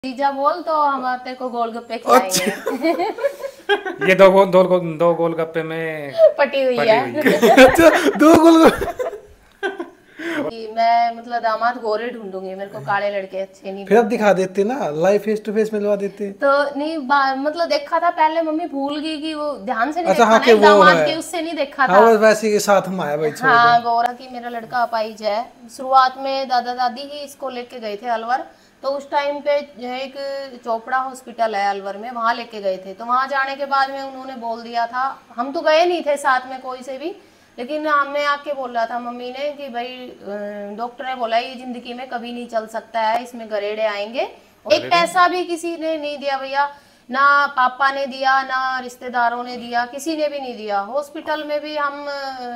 जीजा बोल तो हम तेरे को गोलगप्पे खिलाएंगे। ये दो गोलगप्पे में पटी हुई पटी है। हुई है। अच्छा, दो गोल। कि मैं मतलब दामाद गोरे ढूंढूंगी, मेरे को काले लड़के अच्छे नहीं। फिर आप दिखा देते ना, लाइव फेस टू फेस मिलवा देते। तो नहीं मतलब देखा था पहले, मम्मी भूल गई कि वो ध्यान से नहीं अच्छा, देखा हाँ, ना, कि एक वो दामाद है। के उससे नहीं देखा हाँ, था। बस वैसे के साथ हम आया भाई, छोड़ हाँ दो। गौरा की मेरा लड़का अपाहिज है। शुरुआत में दादा दादी ही इसको लेके गए थे अलवर। तो उस टाइम पे जो है एक चोपड़ा हॉस्पिटल है अलवर में, वहाँ लेके गए थे। तो वहाँ जाने के बाद में उन्होंने बोल दिया था, हम तो गए नहीं थे साथ में कोई से भी, लेकिन हमें आके बोल रहा था मम्मी ने कि भाई डॉक्टर ने बोला ये जिंदगी में कभी नहीं चल सकता है, इसमें गरेड़े आएंगे। एक पैसा भी किसी ने नहीं दिया भैया, ना पापा ने दिया ना रिश्तेदारों ने दिया, किसी ने भी नहीं दिया। हॉस्पिटल में भी हम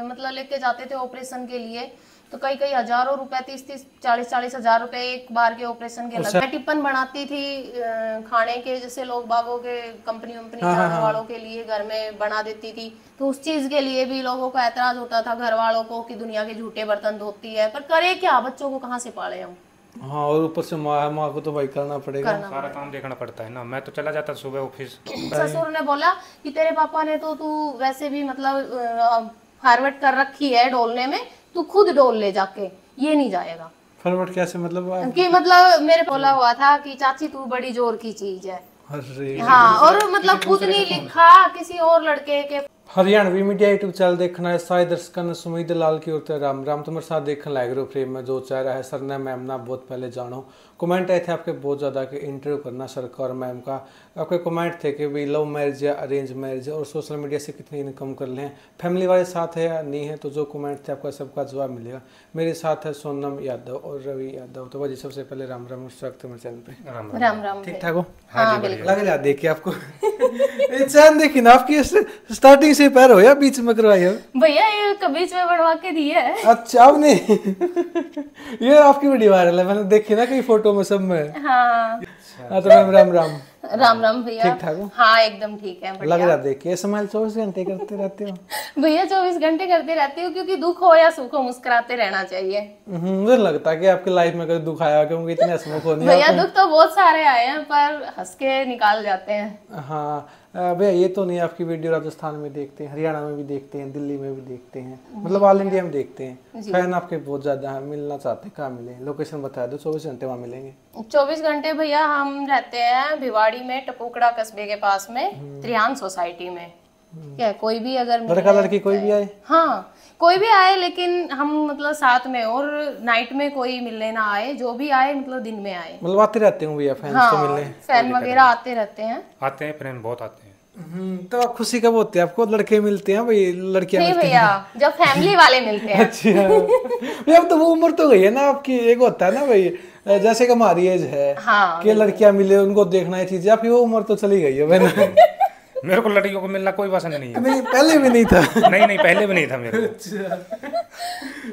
मतलब लेके जाते थे ऑपरेशन के लिए, तो कई कई हजारों रुपए, 30-30 40-40 हजार रुपए एक बार के ऑपरेशन के लगे। मैं टिफिन बनाती थी खाने के, जैसे लोग बागों के कंपनी जाने वालों के लिए घर में बना देती थी। तो उस चीज के लिए भी लोगों को ऐतराज होता था घर वालों को कि दुनिया के झूठे बर्तन धोती है, पर करे क्या, बच्चों को कहाँ से पाले हम। हाँ, और ऊपर से माँ को तो भाई करना पड़ेगा। सारा काम देखना पड़ता है ना। मैं तो चला जाता सुबह ऑफिस। ससुर ने बोला कि तेरे पापा ने तो तू वैसे भी मतलब फॉरवर्ड कर रखी है डोलने में, तू खुद डोल ले जाके, ये नहीं जाएगा। फॉरवर्ड कैसे मतलब कि मतलब मेरे बोला हुआ था कि चाची तू बड़ी जोर की चीज है। अरे हाँ, और मतलब खुद नहीं लिखा, किसी और लड़के के। हरियाणवी मीडिया यूट्यूब चैनल देखना है सारे दर्शकों ने सुमित लाल की ओर से राम राम। तुम्हारे साथ देखने लायक रो फ्रेम में जो चाह रहा है सर ने मैम ना बहुत पहले जानो। कमेंट आए थे आपके बहुत ज़्यादा कि इंटरव्यू करना सरकार मैम का। आपके कमेंट थे कि भाई लव मैरिज या अरेंज मैरिज और सोशल मीडिया से कितनी इनकम कर लें, फैमिली वाले साथ है या नहीं है। तो जो कमेंट थे आपका सबका जवाब मिलेगा। मेरे साथ है सोनम यादव और रवि यादव। तो भाजी सबसे पहले राम राम, स्वागत है मेरे चैनल पे। राम राम। ठीक ठाक हो? हाँ बिल्कुल। लग रहा देखिए आपको। चैन देखी ना आपकी, स्टार्टिंग से पैर हो या बीच में करवाई हो? भैया ये बीच में बढ़वा के दिया है। अच्छा, आपने ये आपकी वीडियो वायरल है, मैंने देखी ना कई फोटो में सब में। हाँ तो राम राम राम। राम राम भैया। ठीक ठाक हो? हाँ एकदम ठीक है, लग रहा देखिए स्माइल 24 घंटे करते रहते हो। भैया 24 घंटे करते रहती हूँ, क्योंकि दुख हो या सुख हो मुस्कुराते रहना चाहिए। मुझे लगता है कि आपकी लाइफ में कभी दुख आया, क्योंकि इतने हंसमुख हो नहीं भैया आप। दुख तो बहुत सारे आए हैं, पर हंस के निकाल जाते हैं। हाँ भैया, ये तो नहीं आपकी वीडियो राजस्थान में देखते हैं, हरियाणा में भी देखते हैं, दिल्ली में भी देखते हैं, मतलब ऑल इंडिया में देखते हैं। फैन आपके बहुत ज्यादा है, मिलना चाहते हैं, कहाँ मिले? लोकेशन बता दो, 24 घंटे वहाँ मिलेंगे। 24 घंटे भैया हम रहते हैं भिवाड़ी में, टपुकड़ा कस्बे के पास में, त्रियान सोसाइटी में। क्या कोई भी अगर लड़का लड़की कोई भी आए? हाँ कोई भी आए, लेकिन हम मतलब साथ में, और नाइट में कोई मिलने ना आए, जो भी आए मतलब दिन में आए। मतलब आते रहते हैं भैया फैंस तो मिलने? फैन वगैरह आते रहते हैं। आते हैं, फ्रेंड बहुत आते हैं। तो आप खुशी कब होती है आपको? लड़के मिलते हैं भाई, लड़कियां नहीं मिलती भैया, जब फैमिली वाले मिलते हैं। अच्छा भैया, अब तो वो उम्र तो गई है ना आपकी। एक होता है ना भाई, जैसे कि हमारी एज है हाँ, कि लड़कियां मिले उनको देखना है चीजें, आपकी वो उम्र तो चली गई है मैंने। मेरे को लड़कियों को मिलना कोई पसंद नहीं है। नहीं, पहले भी नहीं था। नहीं पहले भी नहीं था मेरे को। अच्छा,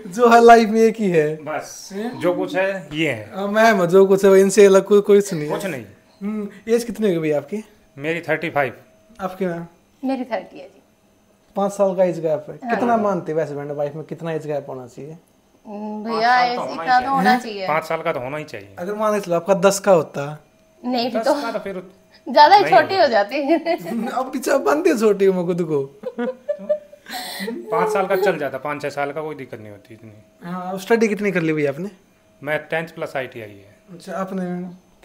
जो है लाइफ में एक ही है बस जो कुछ है ये है। मैम जो कुछ है इनसे अलग कुछ नहीं है। कुछ नहीं। एज कितनी होगी भैया आपकी? मेरी 35। आपकी मैम? मेरी 30 है जी। 5 साल का एज गैप है। कितना मानते वैसे हस्बैंड वाइफ में, कितना एज गैप होना चाहिए? भैया इतना तो होना चाहिए। 5 साल का तो होना ही चाहिए। अगर मान के चलो आपका 10 का होता? नहीं भी 10 तो का तो फिर ज्यादा ही छोटी हो जाती। अब पीछे बनती है छोटी उम्र खुद को। 5 साल का चल जाता, 5-6 साल का कोई दिक्कत नहीं होती इतनी। हाँ, स्टडी कितनी कर ली भैया आपने? मैं 10th प्लस ITI है। अच्छा, आपने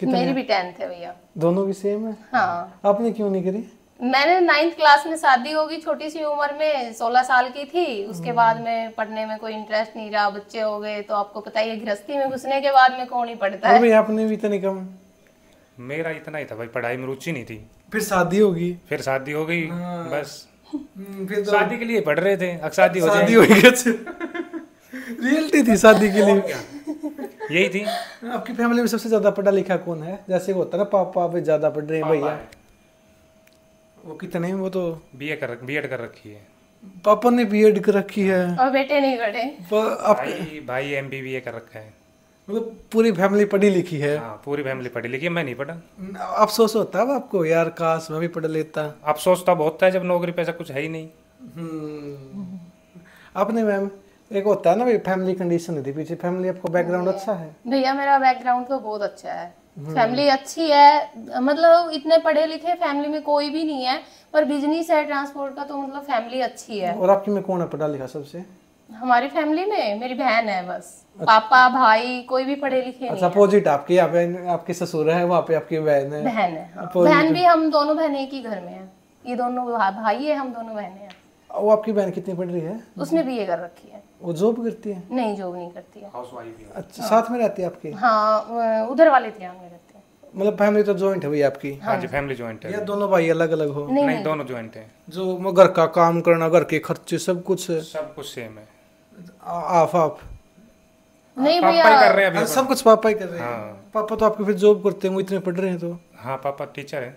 कितने? मेरी भी 10th है भैया। दोनों की सेम है? हाँ, आपने क्यों नहीं करी? मैंने 9th क्लास में शादी होगी, छोटी सी उम्र में, 16 साल की थी। उसके बाद में पढ़ने में कोई इंटरेस्ट नहीं रहा, बच्चे हो गए, तो आपको पता ही है गृहस्थी में घुसने के बाद में कौन ही पढ़ता है। अरे आपने भी इतनी कम? मेरा इतना ही था भाई, पढ़ाई में रुचि नहीं थी। फिर शादी होगी? फिर शादी हो गई। बस फिर तो शादी के लिए पढ़ रहे थे, अब शादी हो शादी जाए। होगी। रियलिटी थी शादी के लिए। यही थी। आपकी फैमिली में सबसे ज्यादा पढ़ा लिखा कौन है? जैसे होता है ना पापा भी ज्यादा पढ़ रहे हैं भैया, वो कितने? वो तो बीएड कर रखी है। पापा ने बीएड कर रखी है और बेटे नहीं पढ़े। भाई MBBA कर रखा है। मतलब पूरी फैमिली पढ़ी लिखी है? हाँ, पूरी फैमिली पढ़ी लिखी है, मैं नहीं पढ़ा। अफसोस होता है आपको यार, काश मैं भी पढ़ लेता? अफसोस तो बहुत है जब नौकरी पैसा कुछ है ही नहीं। आपने मैम, एक होता है ना भाई फैमिली कंडीशन होती है पीछे, फैमिली आपको बैकग्राउंड अच्छा है? भैया मेरा बैकग्राउंड तो बहुत अच्छा है। फैमिली अच्छी है, मतलब इतने पढ़े लिखे फैमिली में कोई भी नहीं है, पर बिजनेस है ट्रांसपोर्ट का, तो मतलब फैमिली अच्छी है। और आपकी में कौन है पढ़ा लिखा सबसे? हमारी फैमिली में मेरी बहन है बस, पापा भाई कोई भी पढ़े लिखे नहीं अच्छा, अपोजिट आपके यहाँ पे आपके ससुर है, वहाँ पे आपकी बहन है। बहन है, हाँ। बहन भी, हम दोनों बहन एक ही घर में है, ये दोनों भाई है, हम दोनों बहनें हैं। वो आपकी बहन कितनी पढ़ रही है? उसने बीए कर रखी है। वो जॉब करती है? नहीं, जॉब नहीं करती है, हाउसवाइफ है। अच्छा, साथ में रहती है आपकी? हाँ, उधर वाले थे, में रहते हैं। मतलब फैमिली तो जॉइंट है भई आपकी? हाँ जी, फैमिली जॉइंट है। या दोनों भाई अलग अलग हो? नहीं, दोनों जॉइंट है। जो घर का काम करना, घर के खर्चे सब कुछ सेम है। आप नहीं पापा भैया, ही कर रहे हैं अभी। सब कुछ पापा ही कर रहे हैं? हाँ। पापा तो आपके फिर जॉब करते हैं, वो इतने पढ़ रहे हैं तो? हाँ, पापा टीचर है।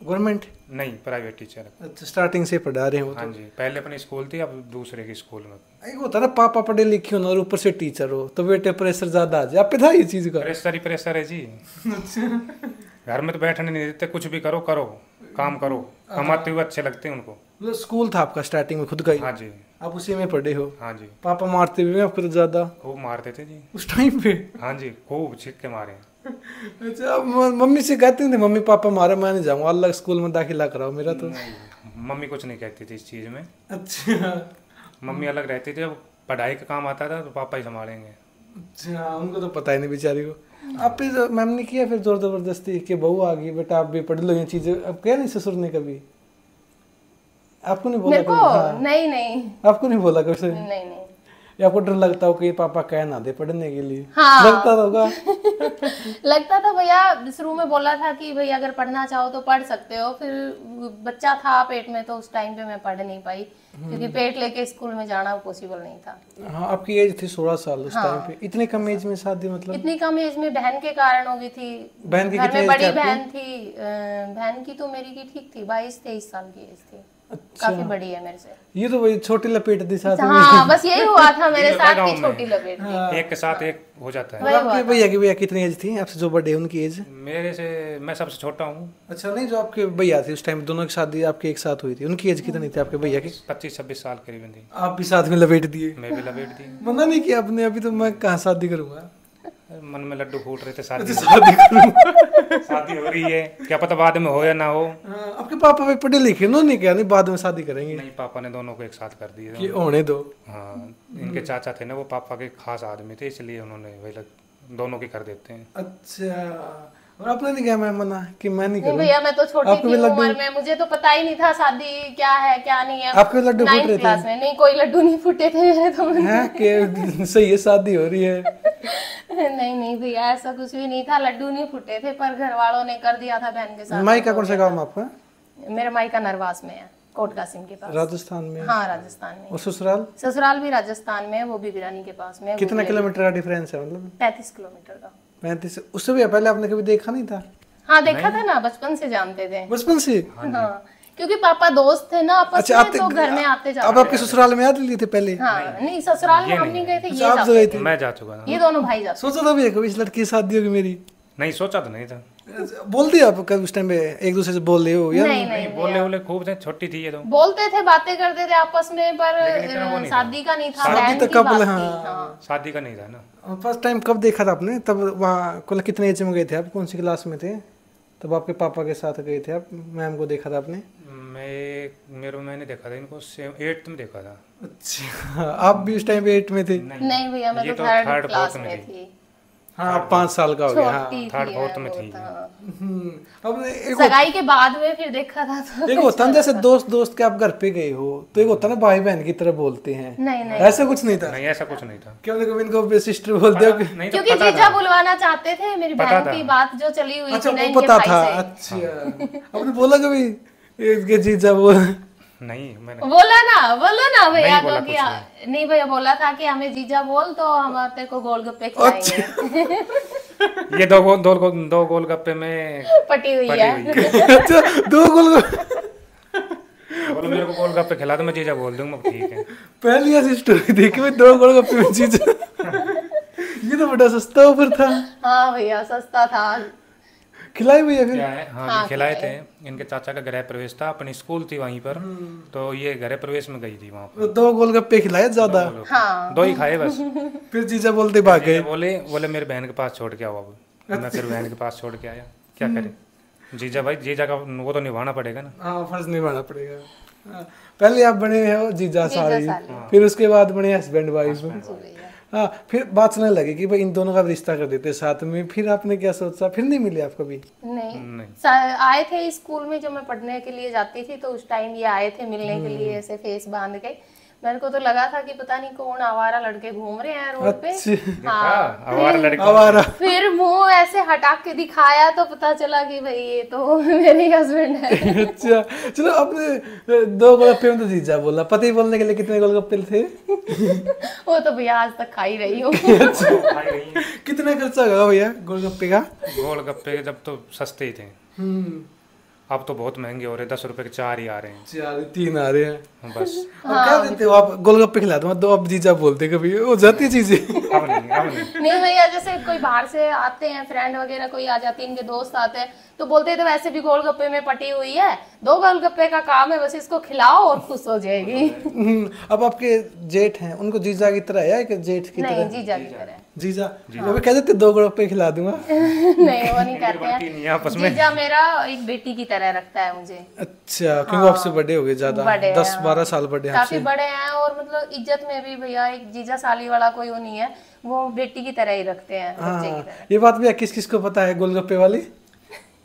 गवर्नमेंट? नहीं, प्राइवेट टीचर है। अच्छा, स्टार्टिंग से पढ़ा रहे हो? हाँ जी, पहले अपनी स्कूल थी, अब दूसरे की स्कूल में। एक होता है ना, पापा पढ़े लिखे हो ना और ऊपर से टीचर हो, तो बेटे प्रेशर ज्यादा आ जाए। आप पे था ये चीज का? प्रेशर ही प्रेशर है जी। घर में तो बैठने नहीं देते, कुछ भी करो करो, काम करो, कमाते हुए अच्छे लगते हैं उनको। मतलब स्कूल था आपका स्टार्टिंग में खुद का ही? हाँ जी। आप उसी में पढ़े हो? हाँ जी। पापा मारते भी हैं आपको तो ज्यादा? खूब मारते थे जी उस टाइम पे? हाँ जी, खूब छीक के मारे। अच्छा, अब मम्मी से कहते थे मम्मी पापा मारे, मैं नहीं जाऊंगा, अलग स्कूल में दाखिला कराओ मेरा तो? नहीं, मम्मी कुछ नहीं कहती थी इस चीज़ में। अच्छा। मम्मी अलग रहती थी, जब पढ़ाई का काम आता था तो पापा ही संभालेंगे। अच्छा, उनको तो पता ही नहीं बेचारी को। आप पे मैम ने किया फिर जोर जबरदस्ती कि बहू आ गई बेटा आप भी पढ़ लो ये चीजें? अब क्या नहीं ससुर ने कभी आपको नहीं बोला? मेरे को हाँ। नहीं, आपको नहीं बोला कभी? नहीं। या आपको डर लगता हो कि पापा कह ना दे पढ़ने के लिए? हाँ। लगता होगा। लगता था भैया, शुरू में बोला था कि भैया अगर पढ़ना चाहो तो पढ़ सकते हो, फिर बच्चा था पेट में तो उस टाइम पे मैं पढ़ नहीं पाई, क्योंकि पेट लेके स्कूल में जाना पॉसिबल नहीं था। हाँ, आपकी एज थी 16 साल उस टाइम पे? इतने कम एज में शादी? मतलब इतनी कम एज में बहन के कारण हो गई थी। बहन की घर कितनी में एज बड़ी थी आपकी? बहन थी, बहन की तो मेरी की ठीक थी, 22-23 साल की एज थी। काफी बड़ी है मेरे से। ये तो वही छोटी लपेट दी साथ में। हाँ, बस यही हुआ था मेरे साथ की छोटी लपेट थी। एक के साथ एक हो जाता है। वही हुआ आपके भैया कितनी एज थी आपसे जो बड़े उनकी एज? मेरे से मैं सबसे छोटा हूँ। अच्छा, नहीं जो आपके भैया थे उस टाइम दोनों की शादी आपके एक साथ हुई थी, उनकी एज कितनी थी आपके भैया की? 25-26 साल करीबन थी। आप भी साथ में लपेट दिए? मैं भी लपेट दी। मना नहीं किया आपने? अभी तो मैं कहाँ शादी करूंगा? मन में लड्डू फूट रहे थे, शादी शादी करूंगा। शादी हो रही है, क्या पता बाद में हो या ना हो। हाँ, आपके पापा भी पढ़े लिखे, उन्होंने क्या नहीं बाद में शादी करेंगे? नहीं, पापा ने दोनों को एक साथ कर दिए। कि होने दो। हाँ, इनके चाचा थे ना, वो पापा के खास आदमी थे, इसलिए उन्होंने वही दोनों की कर देते हैं। अच्छा, और आपने नहीं कहा मैं मना कि मैं नहीं नहीं करूँ? भैया, मैं तो छोटी थी उम्र में, मुझे तो पता ही नहीं था शादी क्या है क्या नहीं है। आपके लड्डू फूट रहे थे? क्लास में नहीं, कोई लड्डू नहीं फूटे थे मेरे तो। हैं कि सही है शादी हो रही है? नहीं भैया, ऐसा कुछ भी नहीं था, लड्डू नहीं फूटे थे, पर घर वालों ने कर दिया था बहन के साथ। मायका कौन सा गाँव आपका? मेरा मायका नरवास में है, कोट कासिम के पास, राजस्थान में? हाँ, राजस्थान में। और ससुराल? ससुराल भी राजस्थान में है, वो भी बिरानी के पास में है। कितना किलोमीटर का डिफरेंस है? मतलब 35 किलोमीटर का। 35? उससे भी पहले आपने कभी देखा नहीं था? हाँ, देखा था ना, बचपन से जानते थे। बचपन से? हाँ, क्योंकि पापा दोस्त थे ना आपस में, तो घर में आते जाते। अब आपके ससुराल में आते थे पहले? हाँ, नहीं, ससुराल में हम नहीं गए थे, ये आप जाते गए थे। थे? मैं जा चुका था। ये दोनों भाई जाते। सोचा था भैया कभी इस लड़की की शादी होगी मेरी? नहीं, सोचा तो नहीं था। बोल दिया आप कभी उस टाइम पे एक दूसरे से बोल रहे हो या? नहीं, बोले बोले खूब थे, छोटी थी ये तो। बोलते थे, बातें करते थे आपस में, पर शादी का नहीं था, शादी बहन तो की कब? बात थी। हाँ। हाँ। शादी का नहीं था ना। फर्स्ट टाइम कब देखा था आपने? तब वहाँ कुल कितने एज में गए थे आप? कौन सी क्लास में थे तब आपके पापा के साथ गए थे आप? मैम को देखा था आपने? मैंने देखा था इनको 8th में देखा था। अच्छा, आप भी उस टाइम 8 में थे? नहीं भैया, मैं ये तो तो थर्ड third, क्लास fourth में में थी। थी। हाँ, आप 5 साल का हो गया। हाँ, छोटी थर्ड थी फोर्थ मैं में बहुत, थी। हाँ। अब एक सगाई के बाद में फिर देखा था तो एक होता है जैसे दोस्त के आप घर पे गए हो तो एक होता है ना भाई बहन की तरह बोलते हैं। नहीं ऐसा कुछ नहीं था? नहीं, ऐसा कुछ नहीं था। क्यों कभी इनको सिस्टर बोल दिया? नहीं तो क्योंकि पता जीजा था। बुलवाना चाहते थे, मेरी पता बहन था। की बात जो चली हुई अच्छा, थी ना वो इनके पता भाई था। से। अच्छा, आपने बोला कभी इसके जीजा बोल? नहीं, मैंने बोला ना भैया नहीं बोला को कुछ कि नहीं भैया, बोला था कि हमें जीजा बोल तो हम तेरे को गोलगप्पे खिलाएंगे। ये दो गोलगप्पे में पटी हुई पटी है। हुई है। अच्छा, 2 गोल बोलो मेरे को गोलगप्पे खिला दो, मैं जीजा बोल दूंगा, ठीक है। पहली ऐसी स्टोरी देखी मैं, 2 गोलगप्पे में जीजा। ये तो बड़ा सस्ता ऑफर था। हाँ भैया, सस्ता था। खिलाई भैया फिर? क्या है, हाँ, खिलाए थे। इनके चाचा का गृह प्रवेश था, अपनी स्कूल थी वहीं पर, तो ये गृह प्रवेश में गई थी वहाँ पर। 2 गोलगप्पे खिलाए ज्यादा? हाँ। 2 ही खाए बस। फिर जीजा बोलते भाग गए? बोले मेरे बहन के पास छोड़ के आओ अब। मैं फिर बहन के पास छोड़ के आया, क्या करें। जीजा भाई, जीजा का वो तो निभाना पड़ेगा ना। हाँ, फर्ज निभाना पड़ेगा। हाँ, पहले आप बने हो जीजा साली, साली। फिर उसके बाद बने हस्बैंड वाइफ। जी भैया। हाँ, फिर बात सुनने लगी कि भाई इन दोनों का रिश्ता कर देते साथ में, फिर आपने क्या सोचा, फिर नहीं मिले आप कभी? नहीं, आए थे स्कूल में जब मैं पढ़ने के लिए जाती थी, तो उस टाइम ये आए थे मिलने के लिए, ऐसे फेस बांध के। मेरे को तो लगा था कि पता नहीं कौन आवारा लड़के घूम रहे हैं रोड पे। हाँ, आवारा लड़का। आवारा। फिर मुंह ऐसे हटा के दिखाया तो पता चला कि भाई ये तो मेरे हस्बैंड है। अच्छा, चलो आपने 2 गोलगप्पे में तो जीजा बोला, पति बोलने के लिए कितने गोलगप्पे थे? वो तो भैया आज तक खाई रही हूँ। कितना खर्चा होगा भैया गोलगप्पे का? गोलगप्पे जब तो सस्ते ही थे, अब तो बहुत महंगे हो रहे, 10 रुपए के 4 ही आ रहे हैं। 4 3 आ रहे हैं बस। अब क्या देते हो आप? गोलगप्पे खिला दो, अब जीजा बोलते कभी हो जाती है चीजें। अब नहीं। नहीं भैया, जैसे कोई बाहर से आते हैं, फ्रेंड वगैरह कोई आ जाती है, इनके दोस्त आते हैं, तो बोलते हैं तो वैसे भी गोलगप्पे में पटी हुई है, 2 गोलगप्पे का काम है, बस इसको खिलाओ और खुश हो जाएगी। अब आपके जेठ हैं, उनको जीजा की तरह है कि जेठ की तरह? नहीं, जीजा की तरह। जीजा वो भी कह देते 2 गोलगप्पे खिला दूंगा। नहीं, वो नहीं कहते नहीं हैं। आपस में। जीजा मेरा एक बेटी की तरह रखता है मुझे। अच्छा, क्योंकि आपसे बड़े हो गए ज्यादा, बड़े 10-12 साल बड़े हैं काफी आपसे। बड़े हैं, और मतलब इज्जत में भी भैया एक जीजा साली वाला कोई वो नहीं है, वो बेटी की तरह ही रखते हैं, बच्चे की तरह। ये बात भैया किस किस को पता है गोलगप्पे वाली?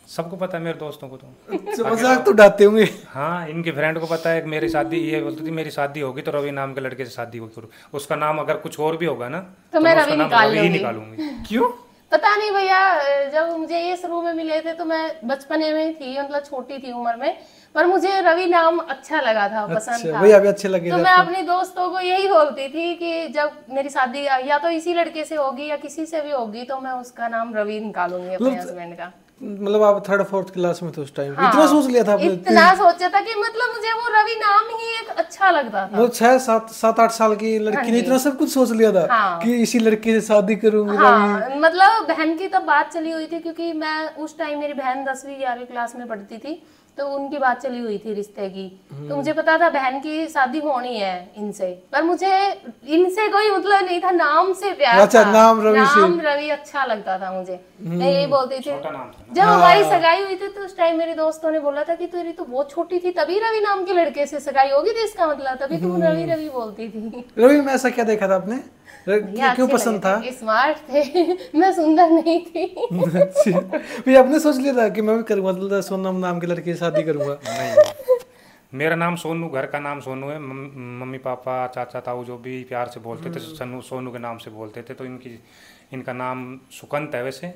सबको पता है, मेरे दोस्तों को तो। अच्छा, मजाक तो उड़ाते होंगे। हाँ, इनके फ्रेंड को पता है कि मेरी शादी, ये बोलती थी मेरी शादी होगी तो रवि नाम के लड़के से शादी होगी, उसका नाम अगर कुछ और भी होगा ना तो मैं उसका रवि नाम निकाल रवि ही लूंगी। निकालूंगी। क्यों? पता नहीं भैया, जब मुझे ये शुरू में मिले थे तो मैं बचपने में थी, मतलब छोटी थी उम्र में, पर मुझे रवि नाम अच्छा लगा था, पसंद अच्छा, था। भैया भी अच्छे लगे तो थे मैं आपको? अपनी दोस्तों को यही बोलती थी कि जब मेरी शादी या तो इसी लड़के से होगी या किसी से भी होगी, तो मैं उसका नाम रवि निकालूंगी अपने हस्बैंड का। मतलब आप 3rd-4th क्लास में थे उस टाइम? इतना सोच लिया था आपने? इतना सोचा था कि मतलब मुझे वो रवि नाम ही एक अच्छा लगता था। वो 6-7-8 साल की लड़की ने इतना सब कुछ सोच लिया था कि इसी लड़के से शादी करूंगी। हाँ, मतलब बहन की तब बात चली हुई थी, क्योंकि मैं उस टाइम, मेरी बहन 10वीं-11वीं क्लास में पढ़ती थी, तो उनकी बात चली हुई थी रिश्ते की। तो मुझे पता था बहन की शादी होनी है इनसे, पर मुझे इनसे कोई मतलब नहीं था, नाम से प्यार अच्छा, था। नाम रवि से। नाम रवि अच्छा लगता था मुझे। मैं यही बोलती थी। छोटा नाम था। जब हमारी सगाई हुई थी तो उस टाइम मेरे दोस्तों ने बोला था कि तेरी तो बहुत छोटी थी, तभी रवि नाम के लड़के से सगाई होगी थी, इसका मतलब तभी तुम रवि रवि बोलती थी। रवि में ऐसा क्या देखा था आपने? क्यों पसंद था? स्मार्ट थे। मैं सुंदर नहीं थी। अच्छा, भैया आपने सोच लिया था कि मैं भी करूंगा, मतलब सोनम नाम के लड़के से शादी करूंगा? नहीं, मेरा नाम सोनू, घर का नाम सोनू है। मम्मी पापा चाचा ताऊ जो भी प्यार से बोलते थे सोनू के नाम से बोलते थे, तो इनका नाम सुकंत है वैसे,